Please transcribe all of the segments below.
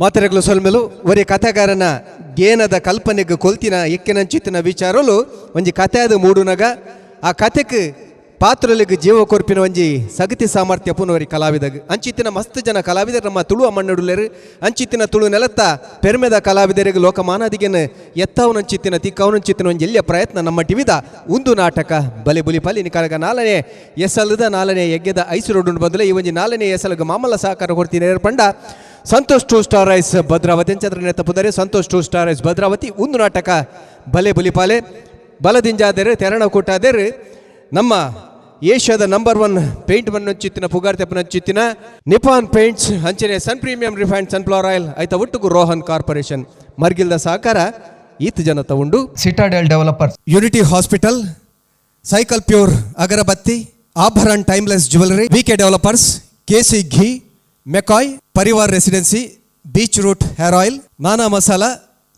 ಮಾತೆರೆಗಳು ಸೊಲ್ಮೆಲು ಒರೆ ಕಥೆಗಾರನ ಗೇನದ ಕಲ್ಪನೆಗೆ ಕೊಲ್ತಿನ ಎಕ್ಕೆನಂಚಿತ್ತಿನ ವಿಚಾರಲು ಒಂಜಿ ಕಥೆಯಾದ ಮೂಡುನಗ ಆ ಕಥೆಗೆ ಪಾತ್ರಲಿಗೆ ಜೀವ ಕೊರ್ಪಿನ ಒಂಜಿ ಸಗತಿ ಸಾಮರ್ಥ್ಯ ಪುನವರಿ ಕಲಾವಿದಾಗ ಅಂಚಿತ್ತಿನ ಮಸ್ತ್ ಜನ ಕಲಾವಿದರು ನಮ್ಮ ತುಳು ಅಮ್ಮಣ್ಣುಡುಲೇರು ಅಂಚಿತ್ತಿನ ತುಳು ನೆಲತ್ತ ಪೆರ್ಮೆದ ಕಲಾವಿದರಿಗೆ ಲೋಕಮಾನದಿಗೆನ ಎತ್ತವನಂಚಿತ್ತಿನ ತಿಕ್ಕವನಂಚಿತ್ತಿನ ಒಂಜಿ ಎಲ್ಲಿಯ ಪ್ರಯತ್ನ ನಮ್ಮ ಟಿವಿದ ಒಂದು ನಾಟಕ ಬಲೆ ಬುಲಿ ಪಲಿ ನಿಕಾಲಗ ನಾಲನೇ ಎಸಲದ ನಾಲನೇ ಯಜ್ಞದ ಐಸುರೋಡು ಬದಲು ಈ ಒಂಜಿ ನಾಲನೇ ಎಸಲಗ ಮಾಮಲ್ಲ ಸಹಕಾರ ಕೊಡ್ತೀನಿ ಪಂಡ Santosh two star rice Bhadravati ಅಂಚಂದ್ರ ನೆತ್ತ ಪುದರೆ Santosh two star rice Bhadravati ಒಂದು ನಾಟಕ ಬಲೆ ಬುಲಿಪಾಲೆ ಬಲದಿಂಜಾದೇರು ತೆರಣ ಕೂಟಾದೇರು ನಮ್ಮ ಏಷ್ಯಾದ ನಂಬರ್ 1 ಪೇಂಟ್ ಬನ್ನೊಂಚಿತ್ತಿನ ಪುಗಾರ್ತೆಪ್ಪನೊಂಚಿತ್ತಿನ ನಿಪಾನ್ ಪೇಂಟ್ಸ್ ಅಂಚನೆ Sun premium refined sunflower oil ಐತ ಒಟ್ಟುಗು ರೋಹನ್ ಕಾರ್ಪೊರೇಷನ್ ಮರ್ಗಿಲ್ದ ಸಹಕಾರ ಈತ್ ಜನತ ಉಂಡು Citadel developers Unity hospital cycle pure agarbatti Abharan timeless jewellery VK developers KC ghee McCoy Parivar residency beach root hair oil ನಾನಾ masala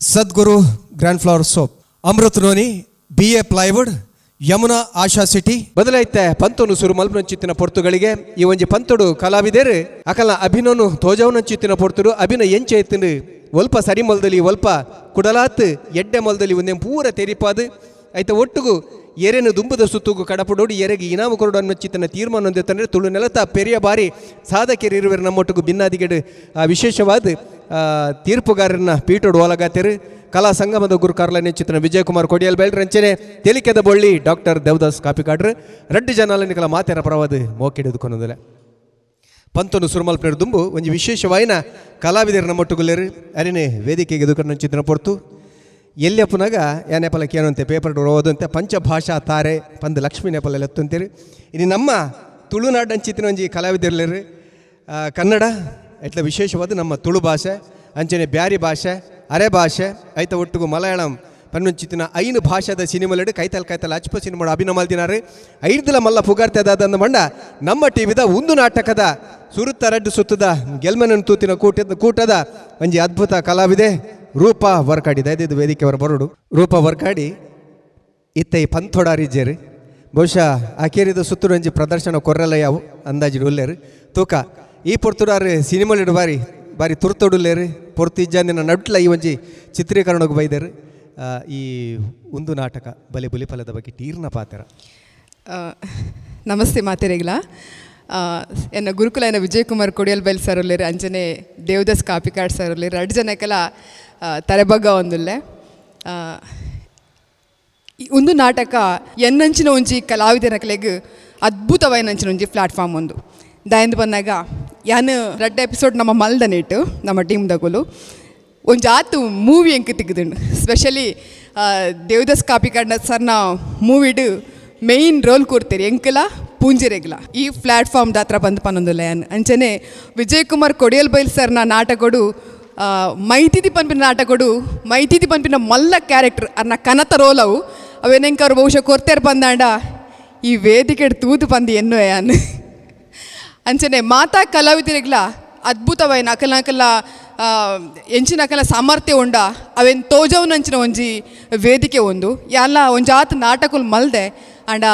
Sadguru grand flower soap Amrut noni BA plywood Yamuna Asha city ಬದಲೈತೆ ಪಂತೋನು ಸುರು ಮಲ್ಪನಂಚಿತ್ತಿನ ಪೊರ್ತುಗಳಿಗೆ ಈ ಒಂಜಿ ಪಂತೋಡು ಕಲಾವಿದೇರು ಅಕಲ್ನ ಅಭಿನೋನು ತೋಜವನಂಚಿತ್ತಿನ ಪೊರ್ತುಡು ಅಭಿನಯ ಎಂಚೆ ಎತ್ತಿಂಡು ಒಲ್ಪ ಸರಿ ಮೊಲ್ದಲ್ಲಿ ಒಲ್ಪ ಕುಡಲಾತ್ ಎಡ್ಡೆ ಮೊಲ್ದಲ್ಲಿ ಒಂದೇ ಪೂರ ತೆರಿಪಾದು ಐತ ಒಟ್ಟುಗು ಎರೆನು ದುಂಬದ ಸುತ್ತುಗು ಕಡಪಡೋಡು ಎರೆಗೆ ಇನಾಮು ಕೊರಡು ಅನ್ನೊಚ್ಚಿತ್ತನ ತೀರ್ಮಾನ ಹೊಂದಿತ್ತಂದ್ರೆ ತುಳು ನೆಲತ ಪೆರಿಯ ಬಾರಿ ಸಾಧಕರು ಇರುವರು ನಮ್ಮೊಟ್ಟಿಗೂ ಭಿನ್ನಾದಿಗೆಡು ವಿಶೇಷವಾದ ತೀರ್ಪುಗಾರರನ್ನ ಪೀಠೋಡು ಒಲಗಾತೆರು ಕಲಾ ಸಂಗಮದ ಗುರು ಕಾರ್ಲನೆ ಚಿತ್ರನ ವಿಜಯಕುಮಾರ್ ಕೊಡಿಯಲ್ ಬೈಲ್ ರಂಚನೆ ತೆಲಿಕೆದ ಬೊಳ್ಳಿ ಡಾಕ್ಟರ್ ದೇವದಾಸ್ ಕಾಪಿಕಾಡ್ರು ರೆಡ್ಡು ಜನಾಲನಿ ಕಲ ಮಾತೆರ ಪರವಾದ ಮೋಕೆಡಿದು ಕೊನೋದಿಲ್ಲ ಪಂತೊಂದು ಸುರುಮಲ್ಪನೆರು ದುಂಬು ಒಂಜಿ ವಿಶೇಷವಾಯಿನ ಕಲಾವಿದರು ನಮ್ಮೊಟ್ಟುಗುಲ್ಲೇರು ಅರಿನೇ ವೇದಿಕೆಗೆ ಎದುಕನ್ನ ಚಿತ್ರನ ಪೊರ್ತು ಎಲ್ಯಪ್ಪನಾಗ ಯಾನೆಪಲಕ್ಕೆ ಏನು ಅಂತೆ ಪೇಪರ್ ಓದು ಅಂತೆ ಪಂಚಭಾಷಾ ತಾರೆ ಪಂದು ಲಕ್ಷ್ಮೀ ನೇಪಲೆಲ್ಲ ಎತ್ತಂತೀರಿ ಇನ್ನು ನಮ್ಮ ತುಳುನಾಡಂಚಿತ್ತಿನ ಒಂಜಿ ಕಲಾವಿದರ್ಲೇರು ಕನ್ನಡ ಎಟ್ಲ ವಿಶೇಷವಾದ ನಮ್ಮ ತುಳು ಭಾಷೆ ಅಂಚನೆ ಬ್ಯಾರಿ ಭಾಷೆ ಅರೆ ಭಾಷೆ ಐತ ಒಟ್ಟಿಗೂ ಮಲಯಾಳಂ ಪನ್ನೊಂಚಿತ್ತಿನ 5 ಭಾಷೆದ ಸಿನಿಮಾಲೆಡು ಕೈತಲ್ ಅಚ್ಪ ಸಿನಿಮಾ ಅಭಿನಯ ಮಲ್ದಿನಾರು 5 ಮಲ್ಲ ಪುಗಾರ್ತೆದಾದಂದು ಮಂಡ ನಮ್ಮ ಟಿವಿದ ಒಂದು ನಾಟಕದ ಸುರುತ್ತ ರಡ್ಡು ಸುತ್ತದ ಗೆಲ್ಮನನ್ನು ತೂತಿನ ಕೂಟದ ಒಂಜಿ ಅದ್ಭುತ ಕಲಾವಿದೆ ರೂಪಾ ವರ್ಕಾಡಿ ದಯದಿದ್ದು ವೇದಿಕೆ ಅವರ ಬರೋಡು ರೂಪಾ ವರ್ಕಾಡಿ ಇತ್ತ ಈ ಪಂಥೋಡಾರಿಜ್ಜೇರು ಬಹುಶಃ ಆಕೇರಿದ ಸುತ್ತೂರು ಒಂಜಿ ಪ್ರದರ್ಶನ ಕೊರ್ರೆಲ್ಲ ಯಾವು ಅಂದಾಜಿಡು ಉಲ್ಲೇರು ತೂಕ ಈ ಪೊರ್ತುಡಾರು ಸಿನಿಮಾಲಿಡು ಬಾರಿ ತುರ್ತೊಡುಲ್ಲೇರು ಪೊರ್ತು ಇಜ್ಜಾಂದಿನ ನಡ್ಲ ಈ ಒಂಜಿ ಚಿತ್ರೀಕರಣಕ್ಕೆ ಬೈದರು ಈ ಒಂದು ನಾಟಕ ಬಲೆ ಬುಲಿಫಲದ ಬಗ್ಗೆ ಟೀರ್ನ ಪಾತ್ರ ನಮಸ್ತೆ ಮಾತೆರೆಗ್ಲ ಎನ್ನ ಗುರುಕುಲ ಎನ್ನ ವಿಜಯಕುಮಾರ್ ಕೊಡಿಯಲ್ ಬೈಲ್ ಸರ್ ಉಲ್ಲೇರು ಅಂಜನೆ ದೇವದಾಸ್ ಕಾಪಿಕಾಡ್ ಸರ್ ಉಲ್ಲೇರು 2 ಜನಕ್ಕೆಲ್ಲ ತಲೆಬಗ್ಗ ಒಂದುಲ್ಲೆ ಒಂದು ನಾಟಕ ಎನ್ನಂಚಿನ ಒಂಜಿ ಕಲಾವಿದನಕಲೆಗ್ ಅದ್ಭುತವಾಯಿನಂಚಿನ ಒಂಜಿ ಪ್ಲಾಟ್ಫಾರ್ಮ್ ಒಂದು ದಾಯಂದು ಬಂದಾಗ ಯಾನು 2 ಎಪಿಸೋಡ್ ನಮ್ಮ ಮಲ್ದನೇಟು ನಮ್ಮ ಟೀಮ್ದಾಗಲು ಒಂಜಿ ಆತು ಮೂವಿ ಎಂಕ್ ತೆಗೆದುಂಡು ಸ್ಪೆಷಲಿ ದೇವದಾಸ್ ಕಾಪಿಕಾಡ್ನ ಸರ್ನ ಮೂವಿಡು ಮೇಯ್ನ್ ರೋಲ್ ಕೊಡ್ತೀರಿ ಎಂಕಲ ಪೂಂಜಿರೆಗ್ಲ ಈ ಪ್ಲ್ಯಾಟ್ಫಾರ್ಮ್ದ ಹತ್ರ ಬಂದು ಪನ್ನೊಂದುಲ್ಲ ಯಾನು ಅಂಚನೆ ವಿಜಯಕುಮಾರ್ ಕೊಡಿಯಲ್ ಬೈಲ್ ಸರ್ನ ನಾಟಕಡು ಮೈತಿದಿ ಪನ್ಪಿನ ನಾಟಕಡು ಮೈತಿದಿ ಪನ್ಪಿನ ಮಲ್ಲ ಕ್ಯಾರೆಕ್ಟರ್ ಅನ್ನ ಕನತ ರೋಲ್ ಅವೇನೆಂಕ ಅವ್ರು ಬಹುಶಃ ಕೊರ್ತೇರು ಬಂದಾಂಡ ಈ ವೇದಿಕೆ ತೂದು ಪಂದಿ ಎನ್ನು ಯಾನು ಅಂಚನೆ ಮಾತಾ ಕಲಾವಿದರಿಗ್ಲ ಅದ್ಭುತವಾಯಿನ ಅಕಲ ಎಂಚಿನ ಅಕಲ ಸಾಮರ್ಥ್ಯ ಉಂಡ ಅವೇನು ತೋಜವನಂಚಿನ ಒಂಜಿ ವೇದಿಕೆ ಒಂದು ಎಲ್ಲ ಒಂಜಾತ್ ನಾಟಕಲು ಮಲ್ದೆ ಅಂಡ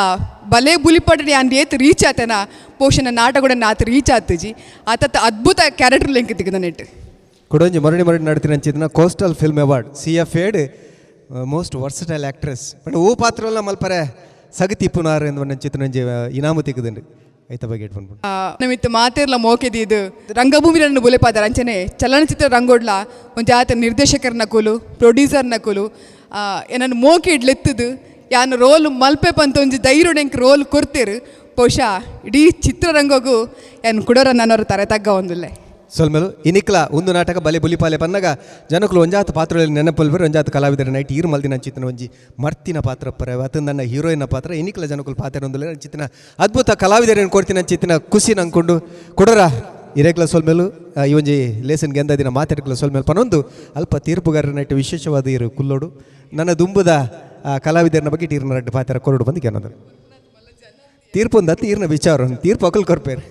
ಬಲೆ ಬುಲಿಪಡ್ಡಿ ಅಂದ್ ಏತ್ ರೀಚ್ ಆತನ ಪೋಷಣ ನಾಟಕ ಆತ ರೀಚ್ ಆತಜಿ ಆತ ಅದ್ಭುತ ಕ್ಯಾರೆಕ್ಟರ್ ಲಿಂಕ್ ತೆಗೆದ ನೆಟ್ಟು ಕೊಡೊಂಜಿ ಮರಳಿ ನಡ್ತೀನಿ ಅಂಚಿದ್ನ coastal film award CFA'd most versatile actress but ಓ ಪಾತ್ರಲ್ಲ ಮಲ್ಪರೆ ಸಗತಿ ಪುನಾರ್ ಎಂದು ಚಿತ್ರ ಇನಾಮು ತೆಗೆದುಂಡು ಐತ ಬಗ್ಗೆ ಇಟ್ಕೊಂಡು ನಮಿತ್ತು ಮಾತಿರ್ಲ ಮೋಕೆದಿ ಇದು ರಂಗಭೂಮಿರನ್ನು ಬುಲೆಪಾದಾರ ಅಂಚನೆ ಚಲನಚಿತ್ರ ರಂಗೋಡ್ಲ ಒಂದು ಆತ ನಿರ್ದೇಶಕರನ್ನ ಕೂಲು ಪ್ರೊಡ್ಯೂಸರ್ನ ಕೂಲು ಏನನ್ನು ಮೋಕೆ ಇಡ್ಲೆತ್ತದು ಯಾನು ರೋಲ್ ಮಲ್ಪೆ ಪಂತ ಒಂಜಿ ಧೈರ್ಯಡೆಂಕ್ ರೋಲ್ ಕೊಡ್ತೀರು ಬಹುಶಃ ಇಡೀ ಚಿತ್ರರಂಗಗೂ ಏನು ಕೊಡೋರ ನನ್ನವರು ತರತಗ್ಗ ಒಂದಿಲ್ಲೆ ಸೊಲ್ಮೇಲು ಇನಿಕ್ಲ ಒಂದು ನಾಟಕ ಬಲೆ ಬುಲಿಪಾಲೆ ಬಂದಾಗ ಜನಕ್ಕಳು ಒಂಜಾತ ಪಾತ್ರದಲ್ಲಿ ನೆನಪಲ್ಬರು ಒಂಜಾತ ಕಲಾವಿದರ ನೈಟ್ ಈರು ಮಲ್ದಿನ ಚಿತ್ತನ ಒಂಜಿ ಮರ್ತಿನ ಪಾತ್ರ ಪರ ಅತ ನನ್ನ ಹೀರೋಯಿನ ಪಾತ್ರ ಇನಿಕ್ಲ ಜನಕ್ಕಳು ಪಾತ್ರ ಒಂದಿಲ್ಲ ಚಿತ್ತಿನ ಅದ್ಭುತ ಕಲಾವಿದರೇನು ಕೊಡ್ತೀನಿ ಚಿತ್ತಿನ ಖುಷಿ ನಂಕೊಂಡು ಕೊಡೋರ ಇರೇಕ್ಲ ಸೊಲ್ಮೇಲು ಈ ಒಂಜಿ ಲೇಸನ್ ಗೆಂದ ದಿನ ಮಾತಾಡ್ಕಲ ಸೊಲ್ಮೇಲೆ ಪನೊಂದು ಅಲ್ಪ ತೀರ್ಪುಗಾರರ ನೈಟ್ ವಿಶೇಷವಾದ ಇರು ಕುಲ್ಲೋಡು ನನ್ನ ದುಂಬುದ ಕಲಾವಿದರನ ಬಗ್ಗೆ ಟೀರ್ನ ರಡ್ಡು ಪಾತ್ರ ಕೊರಡು ಬಂದು ಗೆನ್ನೋದು ತೀರ್ಪೊಂದ ತೀರ್ನ ವಿಚಾರ ತೀರ್ಪು ಅಕಲ್ ಕೊರ್ಪೇರು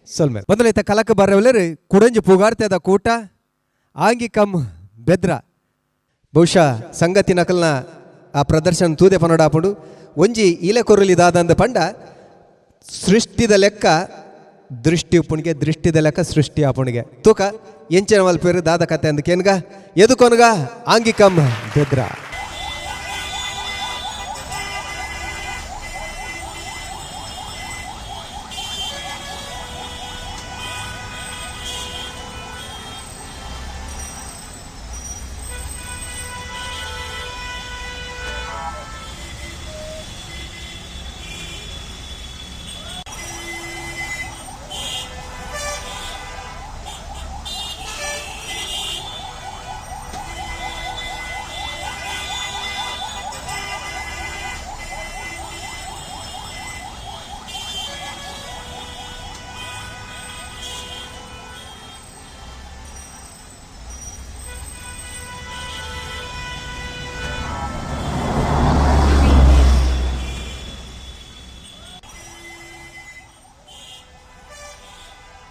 ಸೊಲ್ಮೇಲೆ ಮೊದಲೈತ ಕಲಕ ಬರವಲ್ಲರು ಕುಡಂಜಿ ಪುಗಾರ್ತೆದ ಕೂಟ ಆಂಗಿಕಂ ಬೆದ್ರ ಬಹುಶಃ ಸಂಗತಿ ನಕಲ್ನ ಆ ಪ್ರದರ್ಶನ ತೂದೆ ಪನೋಡಾಪುಡು ಒಂಜಿ ಇಲೆ ಕೊರಲಿದಾದಂದ ಪಂಡ ಸೃಷ್ಟಿದ ಲೆಕ್ಕ ದೃಷ್ಟಿ ಉಪ್ಪುಣಿಗೆ ದೃಷ್ಟಿದ ಲೆಕ್ಕ ಸೃಷ್ಟಿ ಆಪುಣಿಗೆ ತೂಕ ಎಂಚಿನ ಮಲ್ಪೇರು ದಾದ ಕತೆ ಅಂದ ಕೇನ್ಗ ಎದುಕೊನ್ಗ ಆಂಗಿಕಮ್ ಬೆದ್ರ.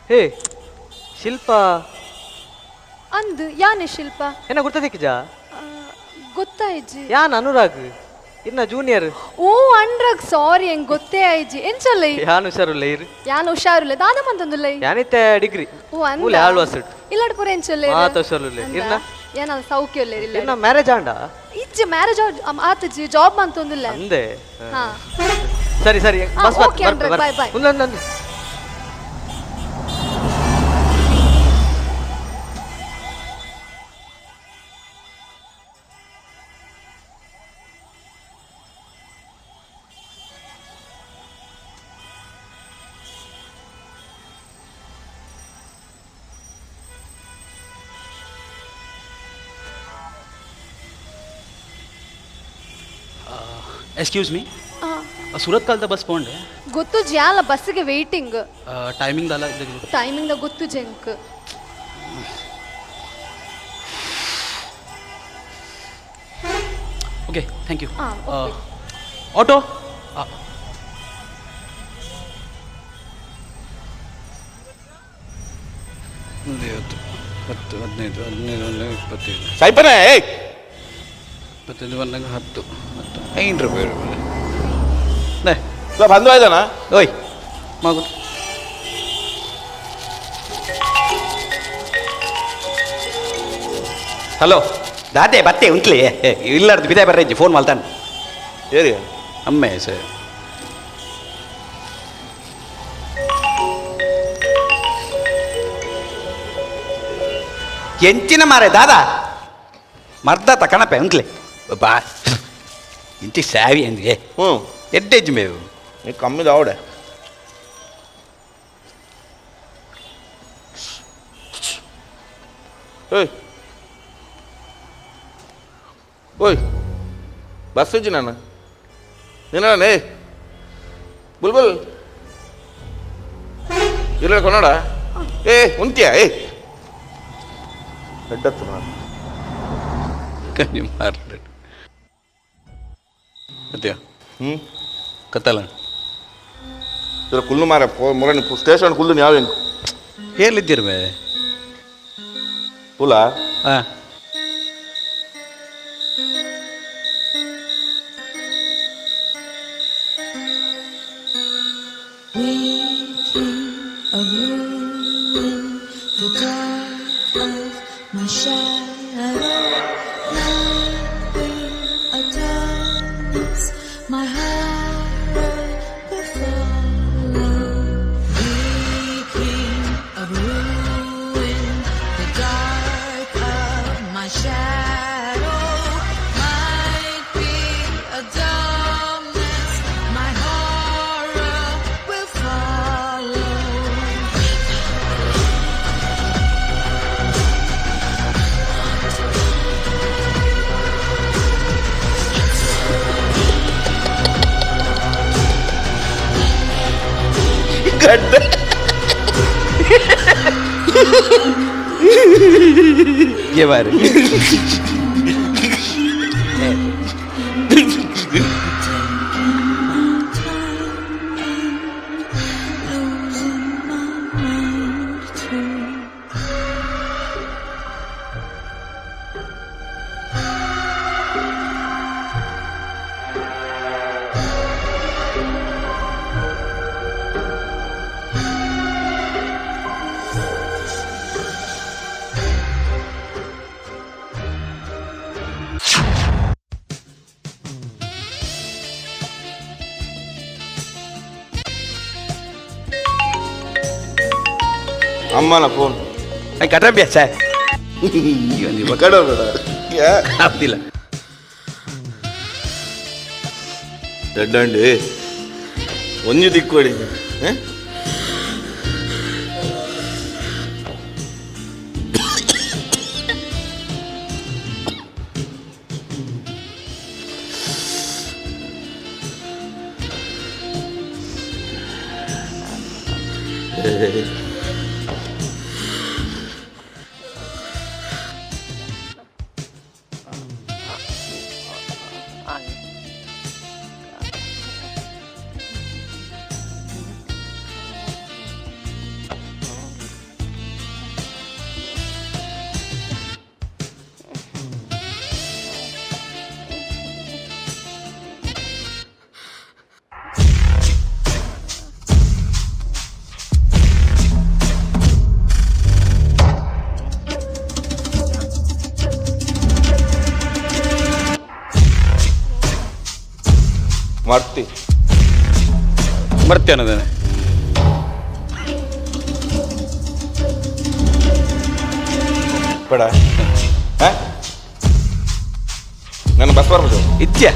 ಹೇ ಶಿಲ್ಪ ಅಂದು ಯಾನೆ ಶಿಲ್ಪ ಏನ ಗುರ್ತದಿಕ್ಕಿಜ ಗೊತ್ತಾಯ್ಜಿ ಯಾನ್ ಅನುರಾಗ್ ಇನ್ನ ಜೂನಿಯರ್ ಓ ಅಂಡ್ರಾಗ್ ಸಾರಿ ಹೆಂಗ್ ಗೊತ್ತೇ ಆಯ್ಜಿ ಎಂಚಲ್ಲ ಯಾನ್ ಹುಷಾರುಲ್ಲ ಇರು ಯಾನ್ ಹುಷಾರುಲ್ಲ ದಾದ ಮಂತಂದುಲ್ಲ ಯಾನಿತ್ತೆ ಡಿಗ್ರಿ ಓ ಅಂದ ಮೂಲೆ ಆಳು ವಸಟ್ ಇಲ್ಲಡ್ ಪುರ ಎಂಚಲ್ಲ ಮಾತ ಹುಷಾರುಲ್ಲ ಇರ್ನ ಏನ ಸೌಖ್ಯ ಇಲ್ಲ ಇನ್ನ ಮ್ಯಾರೇಜ್ ಆಂಡ ಇಜ್ಜಿ ಮ್ಯಾರೇಜ್ ಆತಜಿ ಜಾಬ್ ಮಂತಂದುಲ್ಲ ಅಂದೆ ಹಾ ಸರಿ ಸರಿ ಬಸ್ ಓಕೆ ಅಂಡ್ರಾಗ್ ಬೈ ಬೈ ಒಂದೊಂದು ಎಕ್ಸ್ಕ್ಯೂಸ್ ಮೀ ಸುರತ್ ಕಾಲದ ಬಸ್ ಪೋಂಡೆ ಗೊತ್ತು ಜ್ಯಾಲ ಬಸ್ಸಿಗೆ ವೇಟಿಂಗ್ ಟೈಮಿಂಗ್ ದಲ್ಲ ಟೈಮಿಂಗ್ ದ ಗೊತ್ತು ಜಂಕ್ okay thank you okay. Auto ಐವತ್ತು 10 15 15 25 ಸಾಯ್ಪನೆ ಇಪ್ಪತ್ತೈದು ಬಂದಾಗ 10 5 ರೂಪಾಯಿ ಇಲ್ಲ ಬಂದು ಆಯ್ತಾನ ಓಯ್ ಮಗು ಹಲೋ ದಾದೆ ಬತ್ತೆ ಉಂಟ್ಲಿ ಇಲ್ಲಾರ್ದು ಬಿದೆ ಬರ್ರಜ್ಜಿ ಫೋನ್ ಮಾಡ್ತಾನೆ ಏರಿ ಅಮ್ಮೆ ಸರ್ ಎಂಚಿನ ಮಾರೆ ದಾದಾ ಮರ್ದ ತಕಣಪೆ ಉಂಟ್ಲಿ ಬಾ ಇಂಚಿ ಸಾವಿ ಅಂದಿಗೆ ಹ್ಞೂ ಎಡ್ಡೆಜ್ಜಿ ಮೇವು ನೀ ಕಮ್ಮಿದ ಅವಡೆ ಓಯ್ ಓಯ್ ಬಸ್ ಇಜ್ಜಿ ನಾನು ನೀನೇ ಬುಲ್ಬುಲ್ ಇಲ್ಲ ಕೊನೋಡ ಉಂಟಿಯಾ ಹೆಡ್ಡತ್ತು ನಾನು ಕನಿ ಮಾರ್ರೆ ಅತ್ಯಾ ಹ್ಞೂ ಕತ್ತಲ್ಲ ಇದ್ರ ಕುಲ್ಲು ಮಾರ ಮೊರ ಸ್ಟೇಷನ್ ಕುಲ್ಲು ಯಾವ ಹೆಂಗೆ ಹೇರ್ಲಿದ್ದೀರ ಮೇ ಕುಲ ಹಾಂ of ruin, the dark of my shadow, nothing a darkness, my heart will follow. Weeping of ruin, the dark of my shadow, might be a dumbness, my horror will follow. ಗಡ್ಡ ये बारे ಅಮ್ಮನ phone ಕಟಂಬ್ಯಾ sir ಕಡಬೇಡ ಆಗ್ತಿಲ್ಲ ದಡ್ಡಂಡಿ ಒಂಜು ದಿಕ್ಕೊಡಿ ಮರ್ತಿ ಬರ್ತೇನೆ ಅದನ್ನೇ ಬೇಡ ನನ್ನ bus ಬರ್ಬೋದು ಇತ್ಯ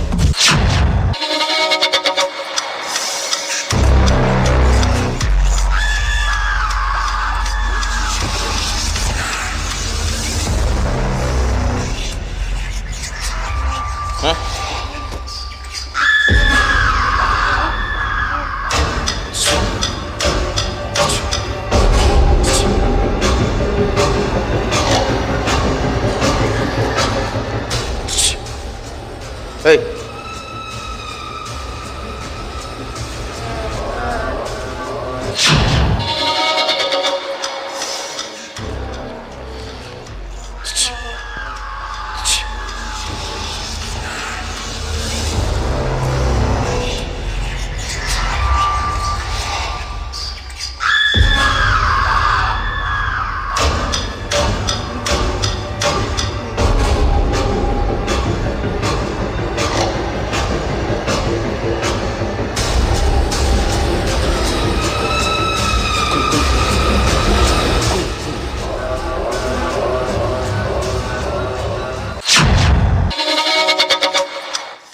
ಏಯ್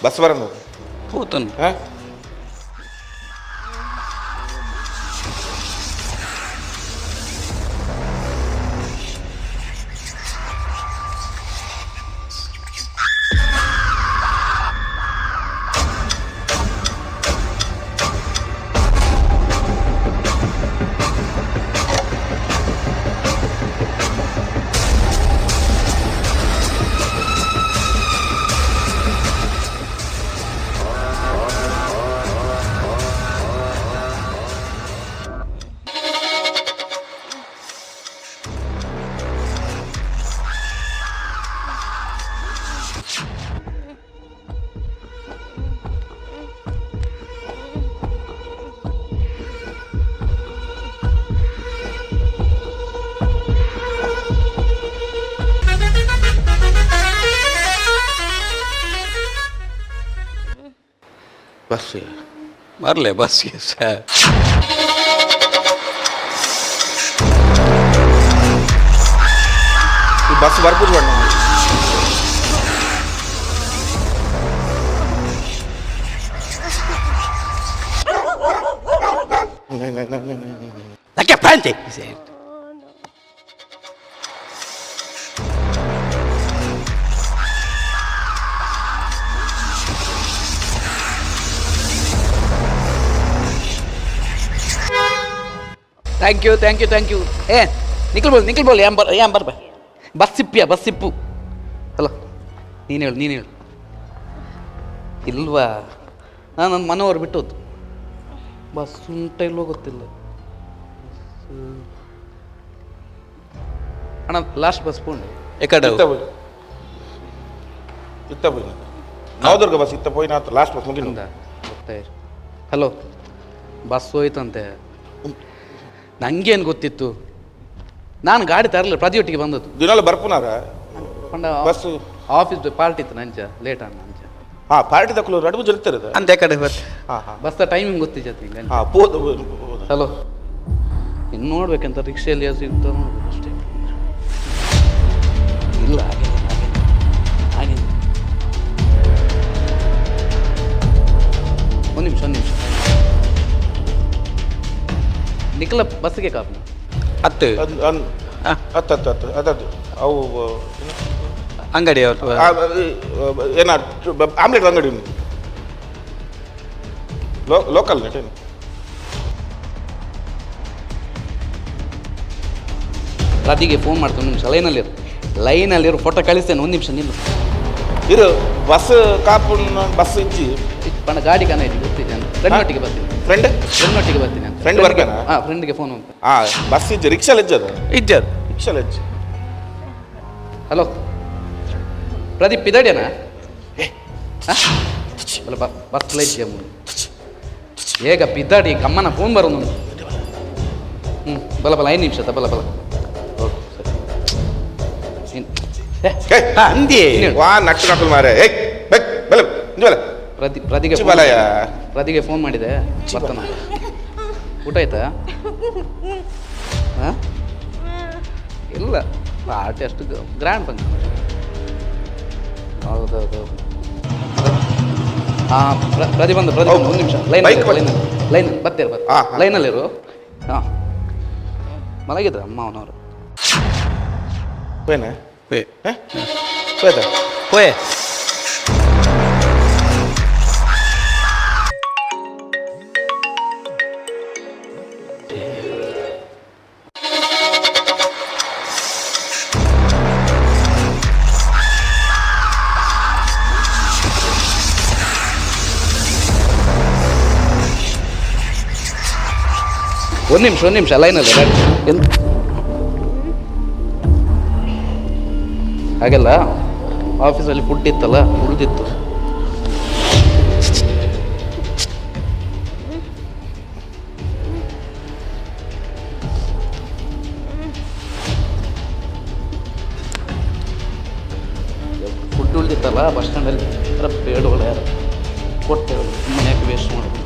ಬಸ್ ಬರೋದು ಹೋತನು ಹಾಂ ಬಸ್ ಬರಲೇ ಬಸ್ಗೆ ಸರ್ ಈ ಬಸ್ ಬರ್ಬೋದು ಬೇಡ ಯಾಕೆ ಪ್ಯಾಂಟಿ ಥ್ಯಾಂಕ್ ಯು ಏ ನಿಖಿಲ್ ಯಾಂ ಬರ್ಬ ಬಸ್ ಸಿಪ್ಪು ಅಲ್ಲ ನೀನು ಹೇಳು ಇಲ್ವಾ ನಾನು ನನ್ನ ಮನೆಯವ್ರು ಬಿಟ್ಟೋದು ಬಸ್ ಉಂಟ ಇಲ್ಲೋ ಗೊತ್ತಿಲ್ಲ ಅಣ್ಣ ಲಾಸ್ಟ್ ಬಸ್ ಪೋಂಡೆ ಎಕಡೆ ಇತ್ತ ಹೋಗಿ ನವದುರ್ಗ ಬಸ್ ಇತ್ತ ಹೋಗಿ ನಾ ಲಾಸ್ಟ್ ಬಸ್ ಮುಗಿದ ಗೊತ್ತಾಯ್ತು ಹಲೋ ಬಸ್ ಹೋಯ್ತಂತೆ ನಂಗೇನು ಗೊತ್ತಿತ್ತು ನಾನು ಗಾಡಿ ತರಲಿಲ್ಲ ಪ್ರತಿಯೊಟ್ಟಿಗೆ ಬಂದದ್ದು ದಿನಾಲು ಬರ್ಪುನಾರ ಬಸ್ ಆಫೀಸ್ ಪಾರ್ಟಿ ಇತ್ತು ನಂಚ ಲೇಟ್ ಅಣ್ಣ ನಂಚ ಹಾಂ ಪಾರ್ಟಿ ತಕ್ಕಲು ರಡ್ಬು ಜಲ್ತಿರದ ಅಂತೆ ಕಡೆ ಬರ್ತೆ ಹಾಂ ಹಾಂ ಬಸ್ ಟೈಮಿಂಗ್ ಗೊತ್ತಿತ್ತು ಹಾಂ ಪೋದು ಹಲೋ ಇನ್ನು ನೋಡ್ಬೇಕಂತ ರಿಕ್ಷೆಯಲ್ಲಿ ಅದು ಸಿಗ್ತಾ ನೋಡ್ಬೇಕು ಅಷ್ಟೇ. ಇಲ್ಲ ಹಾಗೆ ಒಂದು ನಿಮಿಷ ನಿಖಲ ಬಸ್ಸಿಗೆ ಕಾಪು ಹತ್ತು ಅದದ್ದು ಅವು ಅಂಗಡಿ ಏನ ಆಮ್ಲೆಟ್ ಅಂಗಡಿ ಉಂಟು ಲೋಕಲ್ ನೆಟ್ಟೇನು ಪ್ರತಿಗೆ ಫೋನ್ ಮಾಡ್ತೀನಿ ಒಂದು ನಿಮಿಷ ಲೈನಲ್ಲಿರು ಫೋಟೋ ಕಳಿಸ್ತೇನೆ ಒಂದು ನಿಮಿಷ ನಿಲ್ಲು ಇರು ಬಸ್ ಕಾಪು ಬಸ್ ಇಚ್ಚಿ ಪಣ ಗಾಡಿ ಕನ ಇಟ್ಟು ಗೊತ್ತಿದೆ ನಾನು ಫ್ರೆಂಡ್ನೊಟ್ಟಿಗೆ ಬರ್ತೀನಿ ಫ್ರೆಂಡ್ನೊಟ್ಟಿಗೆ ಬರ್ತೀನಿ ಅಂತ ಫ್ರೆಂಡ್ ಬರ್ತಾನ ಹಾಂ ಫ್ರೆಂಡ್ಗೆ ಫೋನ್ ಅಂತ ಬಸ್ ಇಜ್ಜಿ ರಿಕ್ಷಾಲ್ ಇಜ್ಜದ ಇಜ್ಜದು ರಿಕ್ಷಾಲ್ ಇಜ್ಜಿ ಹಲೋ ಪ್ರದೀಪ್ ಇದಡ್ಯಾನಾ ಬಲ ಬಸ್ಲ ಇದ್ದೆ ಹೇಗ ಬಿದ್ದಾಡಿ ಕಮ್ಮನ ಫೋನ್ ಬರೋದು ಬಲ 5 ನಿಮಿಷ ಬಲ ಓಕೆ ಸರಿ ಅಂದಿ ವಾ ನಟ್ಟು ನಕಲ್ ಮಾರೆ ಪ್ರದಿಗೆ ಫೋನ್ ಮಾಡಿದೆ ಬರ್ತಾನ ಊಟ ಆಯ್ತಾ ಹಾಂ ಇಲ್ಲ ಪಾರ್ಟಿ ಅಷ್ಟು ಗ್ರ್ಯಾಂಡ್ ಫಂಕ್ಷನ್ ಹೌದೌದು ಹಾಂ ಪ್ರದಿ ಬಂದು ಒಂದು ನಿಮಿಷ ಲೈನ್ ಬರ್ತೀರ ಲೈನಲ್ಲಿರು ಹಾಂ ಮಲಗಿದ್ರ ಅಮ್ಮ ಅವನವರು ಹೋಯ್ ಒಂದು ನಿಮಿಷ ಲೈನಲ್ಲಿ ಹಾಗೆಲ್ಲ ಆಫೀಸಲ್ಲಿ ಫುಡ್ ಇತ್ತಲ್ಲ ಉಳಿದಿತ್ತು ಫುಡ್ ಉಳಿದಿತ್ತಲ್ಲ ಬಸ್ ಸ್ಟ್ಯಾಂಡಲ್ಲಿ ಬೇಡೋಳೆ ಯಾರು ಕೊಟ್ಟೆ ಸುಮ್ಮನೆ ಯಾಕೆ ವೇಸ್ಟ್ ಮಾಡ್ಬೇಕು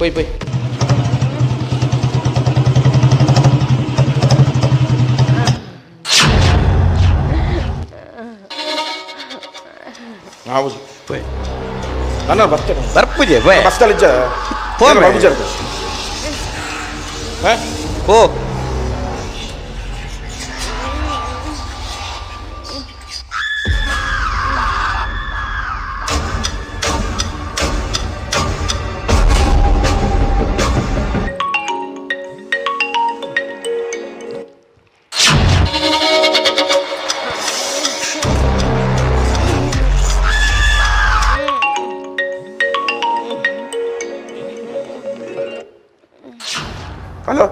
ಪೊಯ್ ಹೌದು ನನ್ನ ಬರ್ತೇನೆ ಬರ್ಪುಜೆ ಬಸ್ಸಲ್ಲಿ ಇಜ್ಜ ಫೋನ್ ಓ hello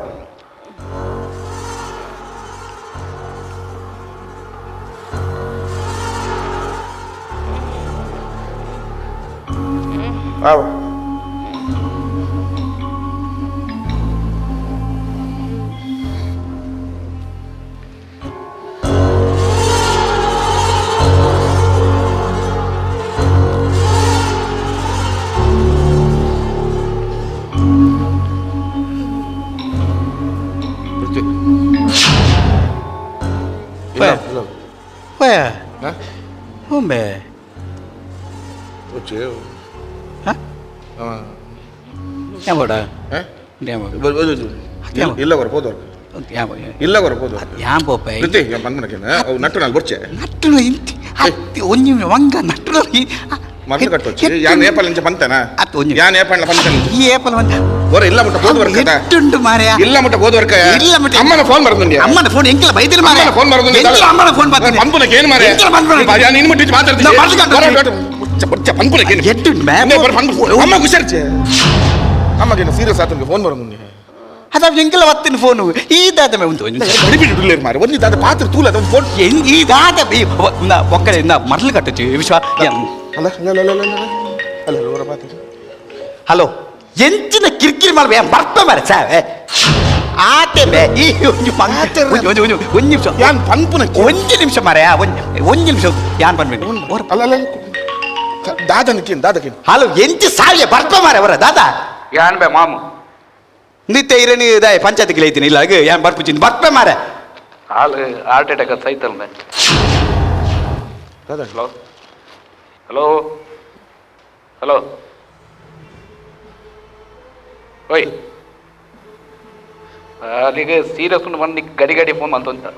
Hombre. Oye. Hah? Yang bodoh. ಇಲ್ಲ ಬರ್ಬೋದು ಇಲ್ಲ ಬರ್ಬೋದು ಯಾನ್ ಪೋಪೆ ನಟ್ಟು ನಾನು ಬರ್ಚೆ ನಟ್ಟು ಇಂತಿ ಹತ್ತಿ ಒಂಜಿ ವಂಗ ನಟ್ಟು ಮೊದಲು ಕಟ್ಟೋಚ್ಚಿ ಯಾ ನೇಪಾಳ ಇಂಚ ಬಂತನ ಅತ್ತು ಒಂಜಿ ಯಾ ನೇಪಾಳ ಬಂತನ ಈ ಏಪಲ್ ಬಂತ ಓರ ಇಲ್ಲ ಮುಟ್ಟ ಬೋದು ವರ್ಕ ಎಟ್ಟುಂಡು ಮಾರ್ಯ ಇಲ್ಲ ಮುಟ್ಟ ಬೋದು ವರ್ಕ ಇಲ್ಲ ಮುಟ್ಟ ಅಮ್ಮನ ಫೋನ್ ಬರದುಂಡಿ ಅಮ್ಮನ ಫೋನ್ ಎಂಕಲ ಬೈದಿಲ್ಲ ಮಾರ್ಯ ಅಮ್ಮನ ಫೋನ್ ಬರದುಂಡಿ ಎಂಕಲ ಅಮ್ಮನ ಫೋನ್ ಬರ್ತದೆ ಪಂಪುನಕ್ಕೆ ಏನು ಮಾರ್ಯ ಎಂಕಲ ಪಂಪುನಕ್ಕೆ ಯಾ ನೀನು ಮುಟ್ಟಿ ಮಾತಾಡ್ತೀನಿ ನಾ ಬರ್ಲಿಕ್ಕೆ ಬರ್ಚ ಪಂಪುನಕ್ಕೆ ಏನು ಎಟ್ಟುಂಡು ಮೇ ಅಮ್ಮ ಹುಷಾರ್ಚೆ ಅಮ್ಮಗೆ ಸೀರಿಯಸ್ ಆತಂಗೆ ಫೋನ್ ಬರದುಂಡಿ ಅದ ಎಂಕಲ ವತ್ತಿನ ಫೋನು ಈ ದಾದ ಮೇ ಉಂಟು ಗಡಿಬಿಡಿ ಮಾರ್ಯ ಒಂದು ದಾದ ಪಾತ್ರ ತೂಲ ಅದೊಂದು ಫೋನ್ ಈ ದಾದ ಒಕ್ಕಡೆ ಮರಳು ಕಟ್ಟುಚ್ಚು ವಿಶ್ವ ಅಲ್ಲ ಅಲ್ಲ ಅವರ ಮಾತು ಹಲೋ ಎಂಚಿನ ಕಿರಿಕಿರಿ ಮಾಡ್ಬೇ ಬರ್ತ ಮಾರೆ ಸಾವೆ ಆತೆ ಬೇ ಈ ಒಂದು ನಿಮಿಷ ಯಾನ್ ಪನ್ಪುನ ಒಂದು ನಿಮಿಷ ಮಾರೆ ಒಂದು ನಿಮಿಷ ಯಾನ್ ಪನ್ಬೇಕು ಅಲ್ಲ ದಾದನಕ್ಕೇನು ಹಲೋ ಎಂಚು ಸಾವಿಯ ಬರ್ತ ಮಾರೆ ಅವರ ದಾದ ಯಾನ್ ಬೇ ಮಾಮು ನಿತ್ಯ ಇರನಿ ಇದಾಯ ಪಂಚಾಯತಿಗೆ ಲೈತೀನಿ ಇಲ್ಲ ಏನ್ ಬರ್ಪುಚ್ಚಿಂದ ಬರ್ಪೆ ಮಾರೆ ಹಾಲು ಹಾರ್ಟ್ ಅಟ್ಯಾಕ್ ಅದು ಸೈತಲ್ ಮೇ ಹಲೋ ಹಲೋ ಹಲೋ ಓಯ್ ಅಲ್ಲಿಗೆ ಸೀರಿಯಸ್ ಉಂಟು ಬಂದು ಗಡಿ ಗಡಿ ಫೋನ್ ಅಂತ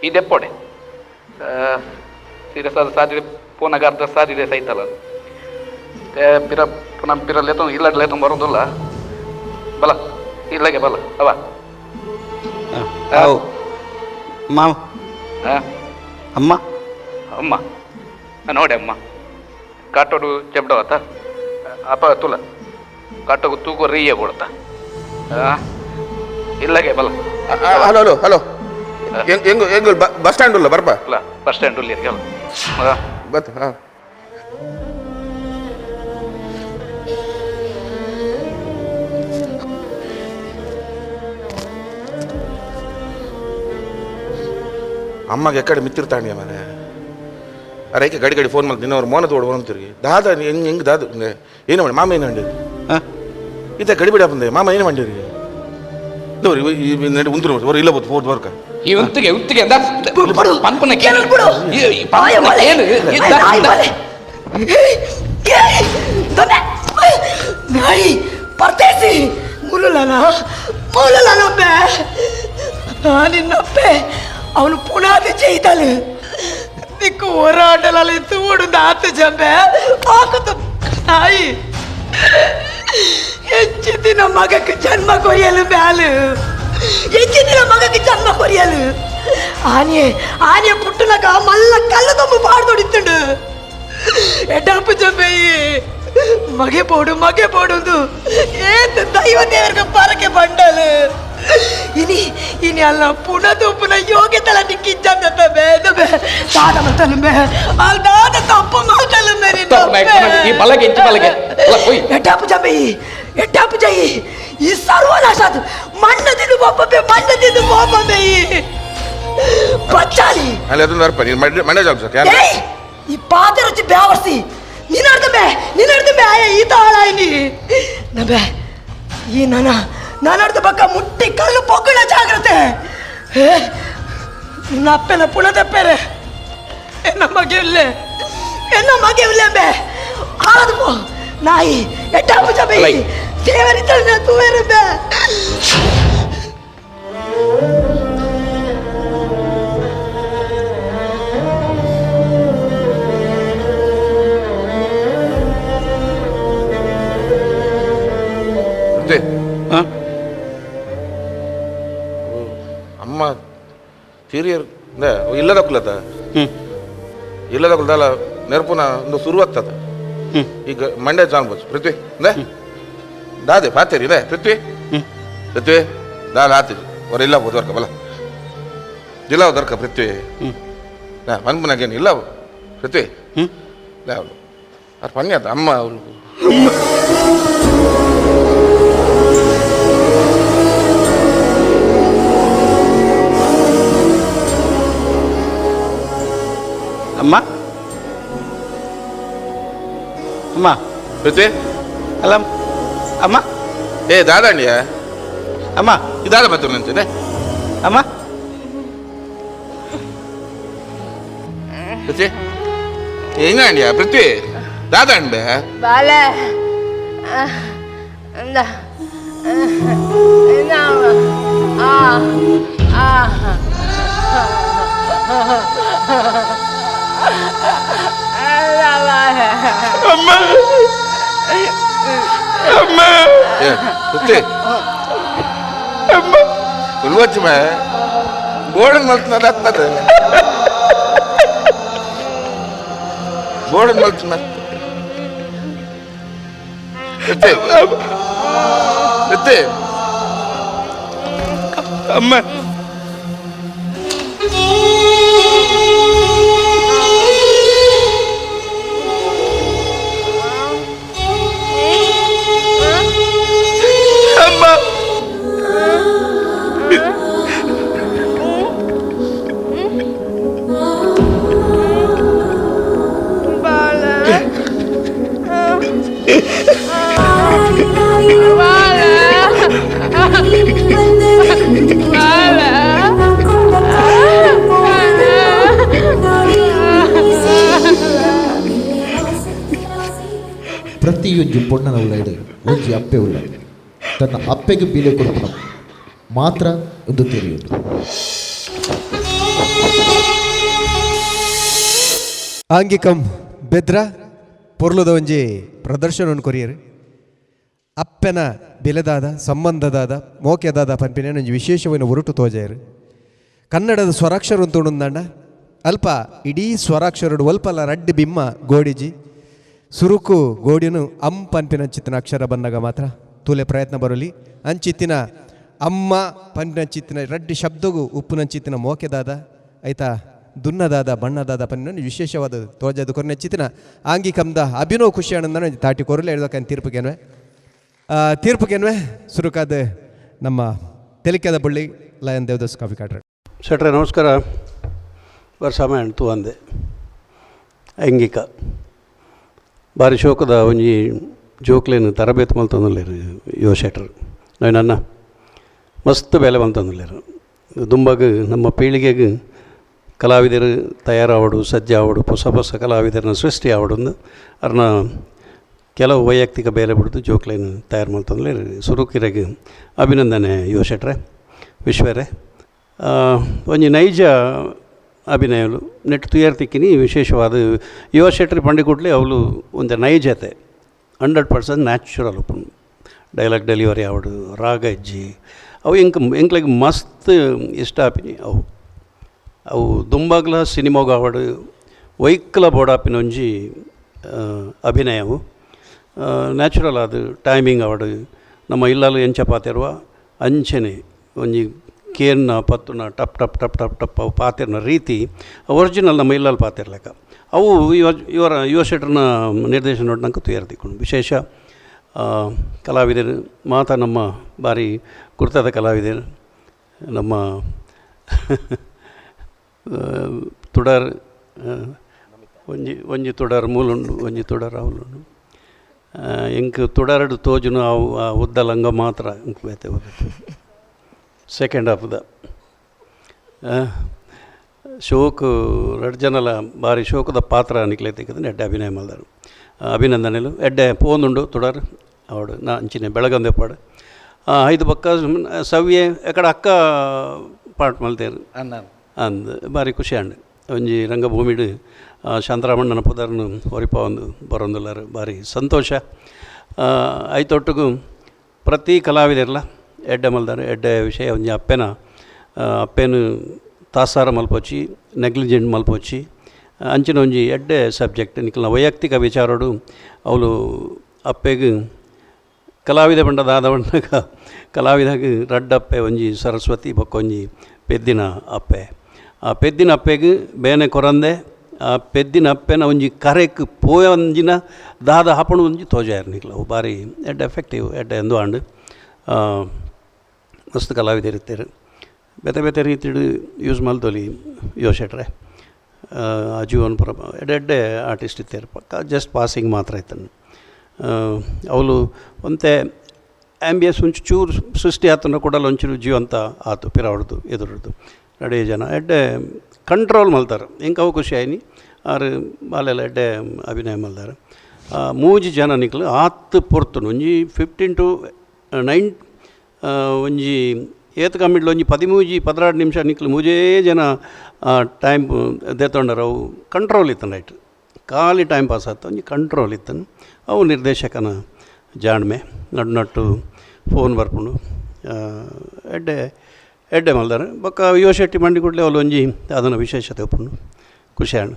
ಇದೆಪ್ಪೋಡೆ ಸೀರಿಯಸ್ ಆದ ಸಾಧ್ಯ ಫೋನಾಗ ಅರ್ಧ ಸಾಧ್ಯ ಸೈತಲ್ಲ ಪಿರ ಪುನಃ ಪಿರ ಲೇತ ಇಲ್ಲ ಲೇತ ಬರೋದಿಲ್ಲ ಬಲ ಇಲ್ಲಗೆ ಬಲ ಅವ ಮಾವ ಅಮ್ಮ ಅಮ್ಮ ನೋಡಿ ಅಮ್ಮ ಕಾಟೋಡು ಚೆಬ್ಡವತ್ತ ಅಪ್ಪ ತುಲ ಕಾಟೋಗು ತೂಗು ರೀಯೇ ಕೊಡ್ತಾ ಇಲ್ಲಗೆ ಬಲ ಹಲೋ ಹಲೋ ಹಲೋ ಹೆಂಗ ಹೆಂಗ ಬಸ್ ಸ್ಟ್ಯಾಂಡ್ ಇಲ್ಲ ಬರ್ಪ ಇಲ್ಲ ಬಸ್ ಸ್ಟ್ಯಾಂಡ್ ಇಲ್ಲಿ ಅಲ್ಲ ಬತ್ ಹಾಂ ಅಮ್ಮಗೆ ಎಕ್ಕಡೆ ಮಿತ್ತಿರ್ತಾಂಡಿ ಮನೆ ಅರೈಕೆ ಗಡಿ ಗಡಿ ಫೋನ್ ಮಾಡಿ ನಿನ್ನವ್ರು ಮೋನ ತೋಡು ಅಂತಿರ್ಗಿ ದಾದ ಹೆಂಗೆ ಹೆಂಗೆ ದಾದ ಏನು ಮಾಡಿ ಮಾಮ ಏನು ಮಾಡಿರಿ ಇತ್ತ ಗಡಿ ಬಿಡ ಬಂದೆ ಮಾಮ ಏನು ಮಾಡಿರಿ ದೋರಿ ಈ ನಡಿ ಉಂದ್ರು ಅವ್ರು ಇಲ್ಲ ಬೋದು ಫೋರ್ತ್ ವರ್ಕ ಈ ಉಂತಿಗೆ ಉಂತಿಗೆ ಪನ್ಪನ ಕೇಳು ನಾಯಿ ಪರ್ತೇಸಿ ಮೂಲನೊಬ್ಬೆ ನಿನ್ನೊಬ್ಬೆ ಅವನು ಪುನಾದಿ ചെയ്താല് നിക്ക് ഒരാട്ടലാൽ തൂട് നാത്ത് ജമ്പെ ആക്കത്ത് നായി ಹೆಚ್ಚಿನ ಮಗಕ್ಕೆ ಜನ್ಮ ಕೊರಿಯಲು ಬ್ಯಾಲು ಹೆಚ್ಚಿನ ಮಗಕ್ಕೆ ಜನ್ಮ ಕೊರಿಯಲು ಆನೆ ಪುಟ್ಟನಗ ಮಲ್ಲ ಕಲ್ಲು ತುಂಬ ಪಾಡ್ದೊಡಿತ್ತುಂಡು ಎಡಪ್ಪು ಜಂಬೆಯಿ ಮಗೆ ಪೋಡು ಏತ್ ದೈವ ದೇವರಿಗೆ ಪರಕೆ ಬಂಡಲು ಇನಿ ಅಲ್ಲ ಪುನಃ ಯೋಗ್ಯತಲ ನಿಕ್ಕಿಜ್ಜಂದ ಬೇದಬೆ ದಾದ ಮತ್ತಲುಂಬೆ ಅಲ್ಲಿ ದಾದ ತಪ್ಪು ಮಾತಲುಂಬೆ ಈ ಬಲಗೆ ಎಟ್ಟಾಪು ಜೈ ಈ ಸರ್ವನಾಶಾದ ಮಣ್ಣದಿದ್ದು ಬೋಪಬೆ ಬಚ್ಚಾಲಿ ಅಲ್ಲಿ ಅದನ್ನ ಬರ್ಪ ನೀನು ಮನೆ ಜಾಬ್ ಸರ್ ಈ ಪಾದ ರುಚಿ ಬ್ಯಾವರ್ಸಿ ನೀನಡ್ದೆ ಆಯ ಈತ ಹಾಳಾಯಿನಿ ನಬೆ ಈ ನಾನಡ್ದ ಪಕ್ಕ ಮುಟ್ಟಿ ಕಲ್ಲು ಪೊಗ್ಗುಳ ಜಾಗ್ರತೆ ನಿನ್ನ ಅಪ್ಪೆನ ಪುಣದಪ್ಪೆರೆ ಎನ್ನ ಮಗೆ ಇಲ್ಲೇ ಬೇ ಆದು ಪೋ ನಾಯಿ ಎಟ್ಟಾಪು ಜಬೆ ದೇವರಿತನ ತೂವೆರು ಬೇ ಅಮ್ಮ ಹಿರಿಯರ್ ಇಲ್ಲದ ಕುಲತ ಇಲ್ಲದ ಕುಲದಲ್ಲ ನೆರಪುನ ಒಂದು ಶುರುವತ್ತದ ಈಗ ಮಂಡ್ಯ ಜಾನ್ಬೋದು ಪೃಥ್ವಿ ದಾದೆ ಪಾತೇರಿ ಪೃಥ್ವಿ ದಾದ ಆತಿರಿ ಅವ್ರು ಇಲ್ಲ ದೊರಕ ಬಲ ಇಲ್ಲ ದೊರಕ ಪೃಥ್ವಿ ಮನ್ಪುನಾಗೇನು ಇಲ್ಲ ಪೃಥ್ವಿ ಅವ್ರು ಪನ್ಯಾತ ಅಮ್ಮ ಅವರು ಅಮ್ಮ ಅಮ್ಮ ಪೃಥ್ವಿ ಅಲ್ಲ ಅಮ್ಮ ದಾದಾಂಡಿಯ ಅಮ್ಮ ಇದಾದ ಬತ್ತು ನಂತೇನೆ ಅಮ್ಮ ಪೃಥ್ವಿ ಹೆಂಗಂಡಿಯ ಪೃಥ್ವಿ ದಾದಾಂಡೆ ಬಾಲೆ ಪೃಥ್ವಿ ಉಲ್ವಚ್ಚ ಗೋಡನ್ ಮಲ್ತದ ಗೋಡನ್ ಮಲ್ತ ಪೃಥ್ವಿ ಅಮ್ಮ ಪ್ರತಿಯೊಂದು ಪೊಣ್ಣನ ಉಳ್ಳಾಡು ಒಂಜಿ ಅಪ್ಪೆ ಉಳ್ಳ ತನ್ನ ಅಪ್ಪೆಗೆ ಬೀಲೆ ಕೊಡ್ಪುನ ಮಾತ್ರ ಒಂದು ತೆರೆಯುಂಡು. ಆಂಗಿಕಂ ಬೆದ್ರ ಪೊರ್ಲುದ ಒಂಜಿ ಪ್ರದರ್ಶನವನ್ನು ಕೊರಿಯರು ಅಪ್ಪೆನ ಬೆಲೆದಾದ ಸಂಬಂಧದಾದ ಮೋಕೆದಾದ ಪನ್ಪಿನ ಒಂಜಿ ವಿಶೇಷమైన ಉರುಟು ತೋಜಾಯರು ಕನ್ನಡದ ಸ್ವರಾಕ್ಷರ ಅಂತುಂಡ ಅಲ್ಪ ಇಡೀ ಸ್ವರಾಕ್ಷರಡು ಒಲ್ಪಲ ರಡ್ಡಿ ಬಿಮ್ಮ ಗೋಡಿಜಿ ಸುರುಕು ಗೋಡಿನು ಪನ್ಪಿನ ಚಿತ್ತಿನ ಅಕ್ಷರ ಬಂದಾಗ ಮಾತ್ರ ತೂಲೆ ಪ್ರಯತ್ನ ಬರಲಿ ಅಂಚಿತ್ತಿನ ಅಮ್ಮ ಪನ್ಪಿನ ಚಿತ್ತಿನ ರಡ್ಡಿ ಶಬ್ದಗೂ ಉಪ್ಪುನ ಚಿತ್ತಿನ ಮೋಕೆದಾದ ಐತಾ ದುನ್ನದಾದ ಬಣ್ಣದಾದ ಪನ್ನಿನ ವಿಶೇಷವಾದ ತೋಜದ ಕೊರನೆ ಚಿತ್ತಿನ ಆಂಗಿಕಂದ ಅಭಿನವ ಖುಷಿ ಆನಂದನ ತಾಟಿ ಕೊರಲೆ ಹೇಳ್ದಕ್ಕಂತ ತೀರ್ಪುಗೇನ್ವೆ ಸುರುಕಾದ ನಮ್ಮ ತೆಲಿಕೆದ ಬಳ್ಳಿ ಲಯನ್ ದೇವದಾಸ್ ಕಾಫಿ ಕಾಟ್ರೆ ಶೆಟ್ರೆ ನಮಸ್ಕಾರ. ವರ್ಷಾಮಯಣ ತೂ ಅಂದೆ ಅಂಗಿಕ ಭಾರಿ ಶೋಕದ ಒಂಜಿ ಜೋಕ್ಲೇನು ತರಬೇತಿ ಮಲ್ತಂದುಲ್ಲೇರು ಯೋ ಶೆಟ್ರ್ ನನ್ನ ಮಸ್ತ್ ಬೆಲೆ ಮಲ್ತಂದುಲ್ಲೇರು ದುಂಬಾಗ ನಮ್ಮ ಪೀಳಿಗೆಗೆ ಕಲಾವಿದರು ತಯಾರಾವಡು ಸಜ್ಜಾವಡು ಹೊಸ ಹೊಸ ಕಲಾವಿದರನ್ನ ಸೃಷ್ಟಿ ಆವಡು ಅವ್ರನ್ನ ಕೆಲವು ವೈಯಕ್ತಿಕ ಬೇಲೆ ಬಿಡ್ದು ಜೋಕ್ಲೇನು ತಯಾರು ಮಾಡ್ತಂದ್ರೆ ಸುರುಕಿರಗೆ ಅಭಿನಂದನೆ ಯೋ ಶೆಟ್ರೆ ವಿಶ್ವರೇ ಒಂಜಿ ನೈಜ ಅಭಿನಯಲು ನೆಟ್ಟು ತುಯರ್ತಿಕ್ಕಿನಿ ವಿಶೇಷವಾದ ಯುವ ಶೆಟ್ರಿ ಪಂಡಿಕುಟ್ಲಿ ಅವಳು ಒಂದು ನೈಜತೆ 100% ನ್ಯಾಚುರಲ್ ಉಪ್ಪು ಡೈಲಾಗ್ ಡೆಲಿವರಿ ಆವಡು ರಾಗ ಇಜ್ಜಿ ಅವು ಎಂಕ್ಲಿಗೆ ಮಸ್ತ್ ಇಷ್ಟ ಆಪಿನಿ ಅವು ದುಂಬಾಗ್ಲ ಸಿನಿಮಾಗ ಆವಡು ವೈಕ್ಲ ಬೋಡಾಪಿನ ಒಂಜಿ ಅಭಿನಯವು ನ್ಯಾಚುರಲ್ ಅದು ಟೈಮಿಂಗ್ ಆವಡು ನಮ್ಮ ಇಲ್ಲಲು ಎಂಚ ಪಾತಿರುವ ಅಂಚನೆ ಒಂಜಿ ಕೇರ್ನ ಪತ್ತುನ ಟಪ್ ಟಪ್ ಟಪ್ ಟಪ್ ಟಪ್ ಅವು ಪಾತಿರ್ನ ರೀತಿ ಒರಿಜಿನಲ್ ನಮ್ಮ ಇಲ್ಲಲ್ಲಿ ಪಾತಿರ್ಲೆಕ್ಕ ಅವು ಇವರ ಯುವ ಶೆಟ್ರನ್ನ ನಿರ್ದೇಶನ ನೋಡಿ ನಂಗೆ ತುಯರ್ತಿಕೊಂಡು ವಿಶೇಷ ಕಲಾವಿದರು ಮಾತ ನಮ್ಮ ಭಾರಿ ಗುರ್ತಾದ ಕಲಾವಿದರು ನಮ್ಮ ತುಡರ್ ಒಂಜಿ ತುಡರ್ ಮೂಲುಂಡು ಒಂಜಿ ತುಡರ್ ಅವಳುಂಡು ಇಂಕ್ ತುಡರಡು ತೋಜುನು ಅವು ಆ ಉದ್ದ ಲಂಗ ಮಾತ್ರ ಇಂಕ್ ಬೇತೆ ಸೆಕೆಂಡ್ ಹಾಫ್ದ ಶೋಕ್ ಎರಡು ಜನಲ ಭಾರಿ ಶೋಕದ ಪಾತ್ರ ನಿಕ್ಲೆತ್ತಿಕ್ಕಂದ್ರೆ ಎಡ್ಡೆ ಅಭಿನಯ ಮಲ್ದಾರು ಅಭಿನಂದನೆಲು ಎಡ್ಡೆ ಪೋಂದುಂಡು ತುಡರ್ ಅವಡು ನಾ ಅಂಚಿನ ಬೆಳಗಂದೆ ಪಾಡು ಐದು ಪಕ್ಕ ಸವ್ಯೆ ಎಕಡೆ ಅಕ್ಕ ಪಾಟ್ ಮಲ್ತೇರು ಅಂದು ಭಾರಿ ಖುಷಿ ಅಂಡು ಒಂಜಿ ರಂಗಭೂಮಿಡು ಶಾಂತರಾಮಣ್ಣನ ಪುದರ್ನು ಹೊರಿಪ ಒಂದು ಬರೋಂದುಲ್ಲಾರು ಭಾರಿ ಸಂತೋಷ. ಐತೊಟ್ಟಿಗೂ ಪ್ರತಿ ಕಲಾವಿದರೆಲ್ಲ ಎಡ್ಡೆ ಮಲ್ದಾರು ಎಡ್ಡೆ ವಿಷಯ ಒಂಜಿ ಅಪ್ಪೇನು ತಾಸಾರ ಮಲ್ಪೊಚ್ಚಿ ನೆಗ್ಲಿಜೆಂಟ್ ಮಲ್ಪೊಚ್ಚಿ ಅಂಚಿನ ಒಂಜಿ ಎಡ್ಡೆ ಸಬ್ಜೆಕ್ಟ್ ನಿಕ್ಲ ವೈಯಕ್ತಿಕ ವಿಚಾರಡು ಅವಳು ಅಪ್ಪೆಗೆ ಕಲಾವಿದ ಬಂಡದಾದ ಬಣ್ಣಗ ಕಲಾವಿದಾಗ ರಡ್ಡಪ್ಪೆ ಒಂಜಿ ಸರಸ್ವತಿ ಬೊಕ್ಕೊಂಜಿ ಪೆದ್ದಿನ ಅಪ್ಪೆ ಆ ಪೆದ್ದಿನ ಅಪ್ಪೆಗೆ ಬೇನೆ ಕೊರಂದೆ ಆ ಪೆದ್ದಿನ ಅಪ್ಪೆನ ಒಂಜಿ ಕರೆಕ್ ಪೋಯ ಒಂಜಿನ ದಾದ ಹಾಪಣ ಒಂಜಿ ತೋಜಾಯರು ನಿಕ್ಲ ಅವು ಭಾರಿ ಎಡ್ಡೆ ಎಫೆಕ್ಟಿವ್ ಎಡ್ಡೆ ಎಂದು ಆಂಡು ಮಸ್ತ್ ಕಲಾವಿದರಿರ್ತಾರೆ ಬೇತೆ ಬೇತೆ ರೀತಿಡು ಯೂಸ್ ಮಲ್ತೊಲಿ ಯೋ ಶೆಟ್ರೆ ಅಜೀವನ್ ಪುರ ಎಡ್ಡೆ ಆರ್ಟಿಸ್ಟ್ ಇರ್ತಾರೆ ಪಕ್ಕ ಜಸ್ಟ್ ಪಾಸಿಂಗ್ ಮಾತ್ರ ಇತ್ತನು ಅವಳು ಒಂತೆ ಆ್ಯಂಬಿಯನ್ಸ್ ಒಂಚೂರು ಸೃಷ್ಟಿ ಆತನ ಕೊಡಲು ಒಂಚೂರು ಜೀವಂತ ಆತು ಪಿರಾವಡ್ದು ಎದುರದ್ದು ರೆಡಿ ಜನ ಎಡ್ಡೆ ಕಂಟ್ರೋಲ್ ಮಲ್ತಾರೆ ಹೆಂಗೆ ಅವು ಖುಷಿ ಆಯ್ನಿ ಆರು ಬಾಲೆಲ್ಲ ಎಡ್ಡೆ ಅಭಿನಯ ಮಲ್ದಾರೆ ಮೂಜಿ ಜನ ನಿಕ್ಲು ಆತು ಪೊರ್ತುನು ಒಂಜಿ 15 to 9 ಒಂಜಿ ಏತ್ ಕಮ್ಮಿಡ್ಲು ಒಂಜಿ 13-16 ನಿಮಿಷ ನಿಕ್ಲು ಮೂಜೇ ಜನ ಟೈಮ್ ದೆತ್ತೊಂಡರು ಅವು ಕಂಟ್ರೋಲ್ ಇತ್ತು ರೈಟ್ ಖಾಲಿ ಟೈಮ್ ಪಾಸ್ ಆಯ್ತು ಒಂಜಿ ಕಂಟ್ರೋಲ್ ಇತ್ತನು ಅವು ನಿರ್ದೇಶಕನ ಜಾಣ್ಮೆ ನಟ್ಟು ಫೋನ್ ಬರ್ಪುಂಡು ಎಡ್ಡೆ ಮಲ್ದಾರೆ ಬೊಕ್ಕ ಯುವ ಶೆಟ್ಟಿ ಮಂಡಿ ಕೂಡಲೇ ಅವಳು ಒಂಜಿ ಅದನ್ನು ವಿಶೇಷತೆ ಒಪ್ಪುಂಡು ಖುಷಿ ಆಂಡು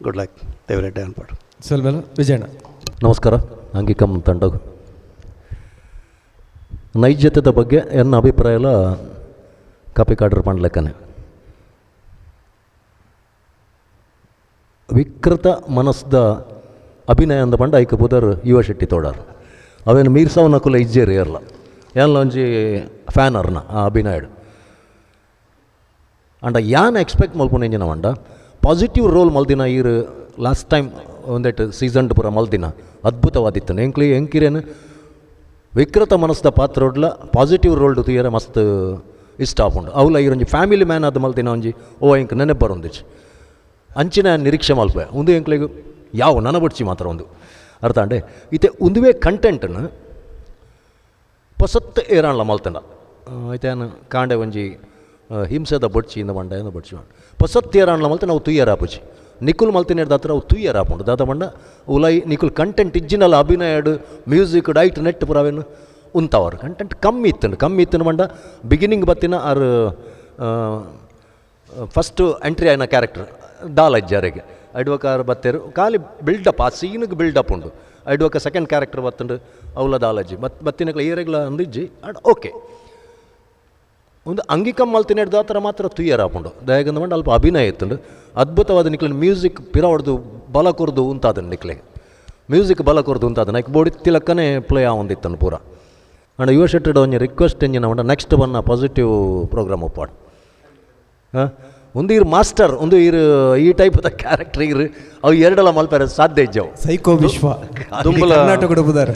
ಗುಡ್ ಲಕ್ ದೇವರೆಡ್ಡೆ ಅನ್ಪಾಡು ಸಲ್ಮೇಲ ವಿಜಯಣ್ಣ ನಮಸ್ಕಾರ. ಅಂಗಿಕಂ ತಂಡಗು ನೈಜತೆದ ಬಗ್ಗೆ ಎನ್ನ ಅಭಿಪ್ರಾಯ ಕಾಪಿ ಕಾಡ್ರ್ ಪಂಡ್ಲೆಕ್ಕನೆ ವಿಕೃತ ಮನಸ್ದ ಅಭಿನಯ ಅಂದ ಪಂಡ ಐಕ ಪುದರ್ ಯುವ ಶೆಟ್ಟಿ ತೋಡಾರು ಅವೇನು ಮೀರ್ಸವ್ ನಕುಲ ಇಜ್ಜೇರಿ ಇರಲ್ಲ ಎಲ್ಲ ಒಂಜಿ ಫ್ಯಾನ್ ಅರ್ನ ಆ ಅಭಿನಯಡು ಅಂಡ ಯಾನ್ ಎಕ್ಸ್ಪೆಕ್ಟ್ ಮಲ್ಪುನ ಎಂಜಿನ ಮಂಡ ಪಾಸಿಟಿವ್ ರೋಲ್ ಮಲ್ದಿನ ಈರು ಲಾಸ್ಟ್ ಟೈಮ್ ಒಂದೆಟ್ಟು ಸೀಸನ್ ಪೂರ ಮಲ್ದಿನ ಅದ್ಭುತವಾದಿತ್ತು ಎಂಕಿರೇನು ವಿಕೃತ ಮನಸ್ದ ಪಾತ್ರ ಹೊಡ್ಲ ಪಾಸಿಟಿವ್ ರೋಲ್ ತುಯ್ಯರೆ ಮಸ್ತ್ ಇಷ್ಟ ಆಪುಂಡು ಅವಲ ಈರೊಂಜಿ ಫ್ಯಾಮಿಲಿ ಮ್ಯಾನ್ ಆದ ಮಲ್ತಿನ ಒಂಜಿ ಎಂಕ್ ನೆನಪು ಬರೊಂದಿಚ್ಚು ಅಂಚಿನ ನಿರೀಕ್ಷೆ ಮಲ್ಪೆ ಒಂದು ಎಂಕ್ಲಿಗೆ ಯಾವ ನನಬಡ್ಚಿ ಮಾತ್ರ ಒಂದು ಅರ್ಥ ಅಂಡೆ ಇತ್ತೆ ಒಂದುವೇ ಕಂಟೆಂಟ್ನ ಪೊಸತ್ ಏರಾಣ್ಲ ಮಲ್ತಂಡ ಐತೇನು ಕಾಂಡೆ ಒಂಜಿ ಹಿಂಸೆದ ಬಡ್ಚಿಯಿಂದ ಮಂಡ ಏನು ಬಡ್ಚಿ ಪೊಸತ್ ಏರಾಣ್ಲ ಮಲ್ತ ನಾವು ತುಯ್ಯರಾಪುಜಿ ನಿಕುಲ್ ಮಲ್ತಿನೇರ್ದ ಹತ್ರ ಅವು ತುಯ್ಯರಾಪುಂಡು ದಾದ ಮಂಡ ಉಲೈ ನಿಕುಲ್ ಕಂಟೆಂಟ್ ಇಜ್ಜಿನಲ್ಲ ಅಭಿನಯಡು ಮ್ಯೂಸಿಕ್ ಡೈಟ್ ನೆಟ್ ಪುರಾವೇನು ಉಂತವರು ಕಂಟೆಂಟ್ ಕಮ್ಮಿ ಇತ್ತಂಡು ಮಂಡ ಬಿಗಿನಿಂಗ್ ಬತ್ತಿನ ಆರು ಫಸ್ಟು ಎಂಟ್ರಿ ಆಯ್ನ ಕ್ಯಾರೆಕ್ಟರ್ ದಾಲಜ್ಜಾರಿಗೆ ಐಡ್ವಕಾರ ಬತ್ತೇರು ಖಾಲಿ ಬಿಲ್ಡಪ್ ಆ ಸೀನಿಗೆ ಬಿಲ್ಡಪ್ ಉಂಡು ಐಡ್ವಕ ಸೆಕೆಂಡ್ ಕ್ಯಾರೆಕ್ಟರ್ ಬತ್ತಂಡು ಅವಲ ದಾಲಜ್ಜಿ ಬತ್ತಿನಕ್ಲ ಈರೆಗ್ಲ ಅಂದಿಜ್ಜಿ ಅಡ್ ಓಕೆ ಒಂದು ಅಂಗಿಕಮ್ ಮಲ್ತಿನೇಡ್ದು ಆ ಥರ ಮಾತ್ರ ತುಯ್ಯರಾಪುಂಡು ದಯಗಂದ ಮಂಡ ಅಲ್ಪ ಅಭಿನಯ ಇತ್ತುಂಡು ಅದ್ಭುತವಾದ ನಿಕ್ಲಿನ ಮ್ಯೂಸಿಕ್ ಪಿರ ಹೊಡೆದು ಬಲ ಕೊರ್ದು ಉಂತಾದನು ನಿಕ್ಲೆಗೆ ಮ್ಯೂಸಿಕ್ ಬಲ ಕೊರ್ದು ಉಂತಾದ ನೈಕ್ ಬೋಡಿ ತಿಲಕ್ಕನೇ ಪ್ಲೇ ಆವಂದಿತ್ತನು ಪೂರ ಅಂಡ ಯುವ ಶೆಟ್ಟಡ್ ಒಂಜಿ ರಿಕ್ವೆಸ್ಟ್ ಎಂಜಿನ ಮಂಡ ನೆಕ್ಸ್ಟ್ ಬನ್ನ ಪಾಸಿಟಿವ್ ಪ್ರೋಗ್ರಾಮ್ ಒಪ್ಪಾಡು ಹಾಂ ಒಂದು ಇರು ಮಾಸ್ಟರ್ ಒಂದು ಇರು ಈ ಟೈಪ್ದ ಕ್ಯಾರೆಕ್ಟರ್ ಇರು ಅವು ಎರಡೆಲ್ಲ ಮಲ್ಪಾರ ಸಾಧ್ಯ ಇಜ್ಜವು ಸೈಕೋ ವಿಶ್ವ ದುಂಬಲ ಕರ್ನಾಟಕ ಬುದಾರ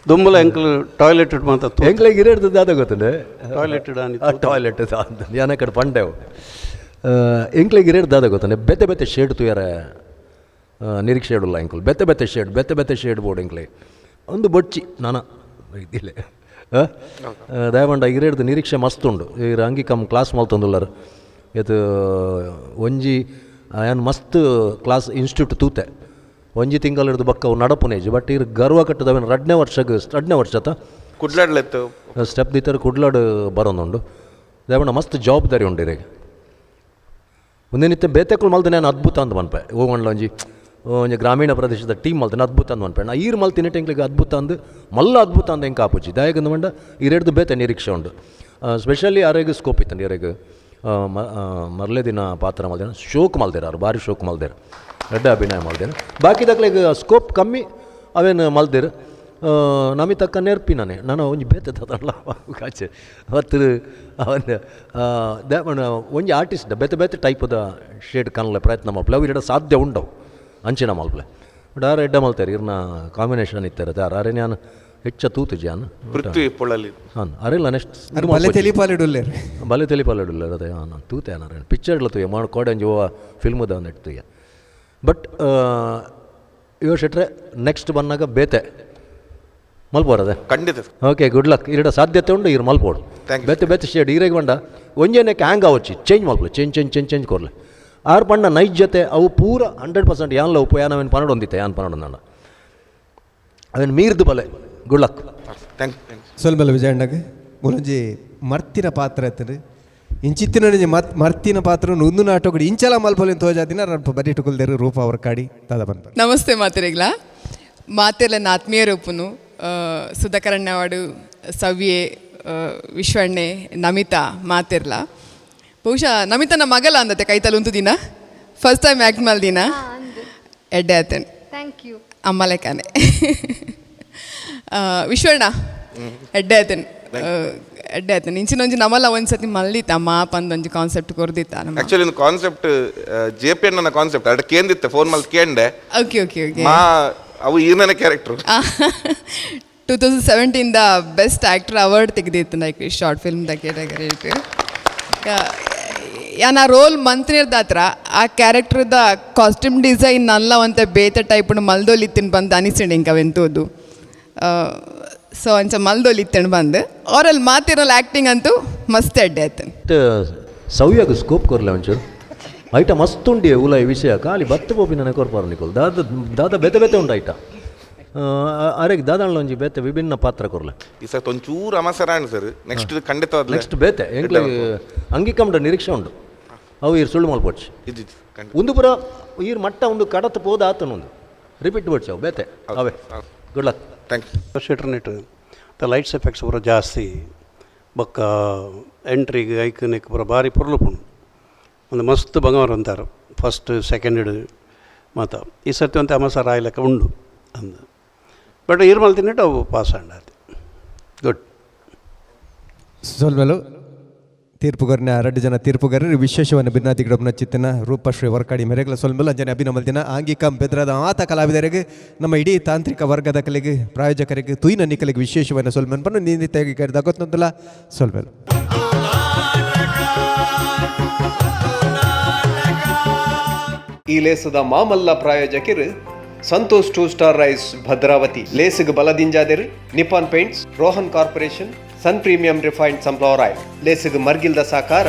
ದುಂಬಲ ಎಂಕ್ಲು ಟಾಯ್ಲೆಟೆಡ್ ಮಾತ ಎಂಕ್ಲೆಗೆ ಇರೇಡ್ದು ದಾದ ಗೊತ್ತಂಡೆ ಟಾಯ್ಲೆಟೆಡ್ ಟಾಯ್ಲೆಟ್ ಯಾನ ಕಡೆ ಪಂಡೆವು ಎಂಕ್ಲೆಗೆ ಇರೇಡ್ ದಾದ ಗೊತ್ತಂಡೆ ಬೆತ್ತೆ ಬೆತ್ತೆ ಶೇಡ್ ತುಯಾರ ನಿರೀಕ್ಷೆ ಇಡಲ್ಲ ಎಂಕ್ಲು ಬೆತ್ತೆ ಶೇಡ್ ಬೋರ್ಡ್ ಎಂಕ್ಲೆ ಒಂದು ಬೊಚ್ಚಿ ನಾನ ಇದಿಲ್ಲ ದಯವಂಡ ಇರೇಡ್ದು ನಿರೀಕ್ಷೆ ಮಸ್ತ್ ಉಂಡು ಇರ ಅಂಗಿಕಮ್ ಕ್ಲಾಸ್ ಮಲ್ತೊಂದುಲ್ಲರು ಇದು ಒಂಜಿ ಏನು ಮಸ್ತ್ ಕ್ಲಾಸ್ ಇನ್ಸ್ಟಿಟ್ಯೂಟ್ ತೂತೆ ಒಂಜಿ ತಿಂಗಳು ಹಿಡಿದು ಬಕ್ಕ ಅವು ನಡಪುನೇಜ್ ಬಟ್ ಇರು ಗರ್ವ ಕಟ್ಟದವೇನು 2ನೇ ವರ್ಷದ ಕುಡ್ಲಾಡ್ಲೆತ್ತು ಸ್ಟೆಪ್ ದಿತ್ತರ ಕುಡ್ಲಾಡು ಬರೋನುಂಡು ದಯವಂಡ ಮಸ್ತ್ ಜವಾಬ್ದಾರಿ ಉಂಡು ಇರಿಗೆ ಒಂದೇನಿತ್ತೆ ಬೇತೆಕ್ಳು ಮಲ್ದ ನಾನು ಅದ್ಭುತ ಅಂದ್ ಮನ್ಪೆ ಹೋಗೊಂಡ್ಲ ಒಂಜಿ ಗ್ರಾಮೀಣ ಪ್ರದೇಶದ ಟೀಮ್ ಮಲ್ತೇನೆ ಅದ್ಭುತ ಅಂದ್ ಮನ್ಪೆ ನಾ ಈರು ಮಲ್ತಿನ ಟೆಂಕ್ಲಿಗೆ ಅದ್ಭುತ ಅಂದು ಮಲ್ಲ ಅದ್ಭುತ ಅಂದ ಹೆಂಗೆ ಕಾಪುಜಿ ದಯಗಂದ ಮಂಡ ಇರೆಡ್ದು ಬೇತೆ ನಿರೀಕ್ಷೆ ಉಂಡು ಸ್ಪೆಷಲಿ ಅರೆಗೆ ಸ್ಕೋಪ್ ಇತ್ತಂಡು ಇರೆಗೆ ಮರಲೇ ದಿನ ಪಾತ್ರ ಮಲ್ದೇನ ಶೋಕ್ ಮಲ್ದೇರ ಅವ್ರು ಭಾರಿ ಶೋಕ್ ಮಲ್ದೇರ ರೆಡ್ಡ ಅಭಿನಯ ಮಲ್ದೇರ ಬಾಕಿದಾಗ್ಲಿಗೆ ಸ್ಕೋಪ್ ಕಮ್ಮಿ ಅವೇನು ಮಲ್ದೇರು ನಮಗೆ ತಕ್ಕ ನೆರ್ಪಿನೇ ನಾನು ಒಂಜಿ ಬೇತೆ ತದಲ್ಲ ಕಾಚೆ ಅವತ್ತು ಅವನು ಒಂಜಿ ಆರ್ಟಿಸ್ಟ್ ಬೇತೆ ಟೈಪದ ಶೇಡ್ ಕಾಣಲೆ ಪ್ರಯತ್ನ ಮಲ್ಪಲೆ ಅವು ಇಡ ಸಾಧ್ಯ ಉಂಡವು ಅಂಚಿನ ಮಲ್ಪಲೆ ಬಟ್ ಆರು ಎಡ್ಡ ಮಲ್ತಾರೆ ಇರ್ನ ಕಾಂಬಿನೇಷನ್ ಇತ್ತಾರೆ ಆರೇ ನಾನು ಹೆಚ್ಚ ತೂತು ಜಾನ್ ಪೃಥ್ವಿ ಪೊಳಲಿ ಹಾಂ ಅರಿಲ್ಲ ನೆಕ್ಸ್ಟ್ ಬಲೆ ತೆಲಿಪಾಲಿಡುಲ್ಲೇರು ಬಲೆ ತೆಲಿಪಾಲಿಡುಲ್ಲೇರು ಅದೇ ಹಾಂ ತೂತೆ ಅನ್ನ ಪಿಕ್ಚರ್ಲ ತೂಯ ಮಾಡಿ ಕೋಡಂಜಿ ಓ ಫಿಲ್ಮದ ನೆಟ್ ತೂಯ ಬಟ್ ಇವ ಶೆಟ್ರೆ ನೆಕ್ಸ್ಟ್ ಬಂದಾಗ ಬೇತೆ ಮಲ್ಪೋರದೆ ಖಂಡಿತ ಓಕೆ ಗುಡ್ ಲಕ್ ಇರಡ ಸಾಧ್ಯತೆ ಉಂಡು ಇರು ಮಲ್ಪೋಡು ಬೇತೆ ಶೇಡ್ ಈರೆಗೆ ಬಂಡ ಒಂಜೇನಕ್ಕೆ ಹ್ಯಾಂಗ್ ಅವಚ್ಚಿ ಚೇಂಜ್ ಮಲ್ಪಲೆ ಚೇಂಜ್ ಕೊರ್ಲೆ ಆರು ಪಣ್ಣ ನೈಜತೆ ಅವು ಪೂರ 100% ಯಾನ್ಲ ಉಪ್ಪು ಯಾನವೇನು ಪನ್ನಡ ಹೊಂದಿತ್ತೆ ಯಾನ್ ಪನ್ನಡ ನನ್ನ ಅವೇನು ಮೀರ್ದು ಬಲೆ ಗುಡ್ ಲಕ್ ಥ್ಯಾಂಕ್ ಯು ಸೊಲ್ಬಲ್ಲ ವಿಜಯಣ್ಣಗೆ ಒಂಜಿ ಮರ್ತಿನ ಪಾತ್ರ ಎತ್ತರು ಇಂಚಿತ್ತಿನ ಮರ್ತಿನ ಪಾತ್ರ ಒಂದು ನಾಟಕಡಿ ಇಂಚಲ ಮಲ್ಪೊಲಿನ ತೋಜಾದಿನ ಬರೀ ಟುಕುಲ್ದೇರು ರೂಪ ಅವ್ರ ಕಾಡಿ ತದ ಬಂದ ನಮಸ್ತೆ ಮಾತೆರೆಗ್ಲ ಮಾತೆರ್ಲ ಆತ್ಮೀಯ ರೂಪನು ಸುಧಾಕರಣ್ಯವಾಡು ಸವ್ಯೆ ವಿಶ್ವಣ್ಣೆ ನಮಿತಾ ಮಾತೆರ್ಲ ಬಹುಶಃ ನಮಿತನ ಮಗಲ ಅಂದತೆ ಕೈತಲು ಒಂದು ದಿನ ಫಸ್ಟ್ ಟೈಮ್ ಆ್ಯಕ್ಟ್ ಮಲ್ದಿನ ಎಡ್ಡೆ ಆತೇನೆ ಥ್ಯಾಂಕ್ ಯು ಅಮ್ಮ ಲೆಕ್ಕನೆ ವಿಶ್ವಣ್ಣ ಎಡ್ಡೆ ಆತೇನೆ ಇಂಚಿನೊಂಜಿ ನಮಲ್ಲ ಒಂದ್ಸತಿ ಮಲ್ದಿತ್ತ ಮಾಪ ಅಂದೊಂಜಿ ಕಾನ್ಸೆಪ್ಟ್ ಕೊರ್ದಿತ್ತ ಆಕ್ಚುಲಿ ಒಂದು ಕಾನ್ಸೆಪ್ಟ್ ಜೆ ಪಿ ಎನ್ನ ಕಾನ್ಸೆಪ್ಟ್ ಅಡ ಕೇಂದಿತ್ತೆ ಫೋನ್ ಮಲ್ ಕೇಂಡೆ ಓಕೆ ಮಾ ಅವು ಈರ್ನ ಕ್ಯಾರೆಕ್ಟರ್ 2017 ಬೆಸ್ಟ್ ಆ್ಯಕ್ಟರ್ ಅವಾರ್ಡ್ ತೆಗೆದಿತ್ತು ಲೈಕ್ ಶಾರ್ಟ್ ಫಿಲ್ಮ್ದ ಕ್ಯಾಟಗರಿ ಯಾನ ರೋಲ್ ಮಂತ್ನಿರ್ದ ಹತ್ರ ಆ ಕ್ಯಾರೆಕ್ಟರ್ದ ಕಾಸ್ಟ್ಯೂಮ್ ಡಿಸೈನ್ ನಲ್ಲ ಅಂತ ಬೇತೆ ಟೈಪ್ ಮಲ್ದೋಲಿತ್ತಿನ ಬಂದು ಅನಿಸಿಂಡು ಇಂಕವೆಂತದ್ದು ಸೊ ಅಂಚ ಮಲ್ದೋಲಿತ್ತೇನು ಬಂದು ಅವರಲ್ಲಿ ಮಾತಿರಲ್ಲ ಆ್ಯಕ್ಟಿಂಗ್ ಅಂತೂ ಮಸ್ತ್ ಎಡ್ಡೆ ಆಯ್ತು ಸವ್ಯಾಗ ಸ್ಕೋಪ್ ಕೊರ್ಲೆ ಒಂಚೂರು ಐಟ ಮಸ್ತ್ ಉಂಡಿ ಉಲ ಈ ವಿಷಯ ಖಾಲಿ ಬತ್ತ ಬೋಪಿ ನನಗೆ ಕೊರ್ಪಾರ ನಿಕೋಲ್ ದಾದ ಬೇತೆ ಉಂಡು ಐಟ ಅರೆಗೆ ದಾದಾಳ ಒಂಜಿ ಬೇತೆ ವಿಭಿನ್ನ ಪಾತ್ರ ಕೊರ್ಲೆ ಈ ಸರ್ ಒಂಚೂರು ಅಮಸರಾಣ್ ಸರ್ ನೆಕ್ಸ್ಟ್ ಖಂಡಿತವಾದ ನೆಕ್ಸ್ಟ್ ಬೇತೆ ಎಂಕ್ಲೆ ಅಂಗಿಕಂಡ ನಿರೀಕ್ಷೆ ಉಂಡು ಅವು ಈರು ಸುಳ್ಳು ಮಲ್ಪೊಡ್ಚಿ ಒಂದು ಪುರ ಈರು ಮಟ್ಟ ಒಂದು ಕಡತ ಪೋದ ಆತನೊಂದು ರಿಪೀಟ್ ಬಡ್ಚಿ ಅವು ಬೇತೆ ಅವೇ ಗುಡ್ ಲಕ್ ಥ್ಯಾಂಕ್ ಯು ಶೆಟ್ರನೆಟ್ ದ ಲೈಟ್ಸ್ ಎಫೆಕ್ಟ್ಸ್ ಪೂರ ಜಾಸ್ತಿ ಬೊಕ್ಕ ಎಂಟ್ರಿಗೆ ಐಕನಿಕ್ ಪೂರ ಭಾರಿ ಪುರ್ಲುಪುಂಡು ಒಂದು ಮಸ್ತ್ ಬಂಗವರು ಅಂತಾರೆ ಫಸ್ಟ್ ಸೆಕೆಂಡ್ ಮಾತ ಈ ಸರ್ತಿ ಅಂತ ಅಮಸಾರ ಆಯ್ಲಕ್ಕ ಉಂಡು ಅಂದು ಬಟ್ ಈರು ಮಲ್ತಿನಿಟ್ಟು ಅವು ಪಾಸ್ ಆಂಡ ಗುಡ್ ಸೊಲ್ಮೆಲು ತೀರ್ಪುಗಾರನ 2 ಜನ ತೀರ್ಪುಗಾರರು ವಿಶೇಷವನ್ನು ಭಿನ್ನಾತಿ ಗಿಡಬನ ಚಿತ್ತನ ರೂಪಶ್ರೀ ವರ್ಕಾಡಿ ಮೆರೆಗಲ ಸೊಲ್ಮೆಲು ಅಂಜನೆ ಅಭಿನಮಲ್ದಿನ ಆಂಗಿಕಂ ಬೆದ್ರದ ಆತ ಕಲಾವಿದರಿಗೆ ನಮ್ಮ ಇಡೀ ತಾಂತ್ರಿಕ ವರ್ಗದ ಕಲೆಗೆ ಪ್ರಾಯೋಜಕರಿಗೆ ತುಯಿನ ನಿಕಲಿಗೆ ವಿಶೇಷವನ್ನು ಸೊಲ್ಮೆನ್ ಬನ್ನು ನೀಂದಿತ್ತಾಗಿ ಕರೆದಾಗೊತ್ತಂತಲ್ಲ ಸೊಲ್ಮೆಲು ಈ ಲೇಸದ ಮಾಮಲ್ಲ ಪ್ರಾಯೋಜಕರು ಸಂತೋಷ್ 2 ಸ್ಟಾರ್ ರೈಸ್ ಭದ್ರಾವತಿ ಲೇಸಿಗೆ ಬಲದಿಂಜಾದಿರು Nippon paints Rohan corporation Sun premium refined sunflower oil ಲೇಸಿಗೆ ಮರ್ಗಿಲ್ದ ಸಾಕಾರ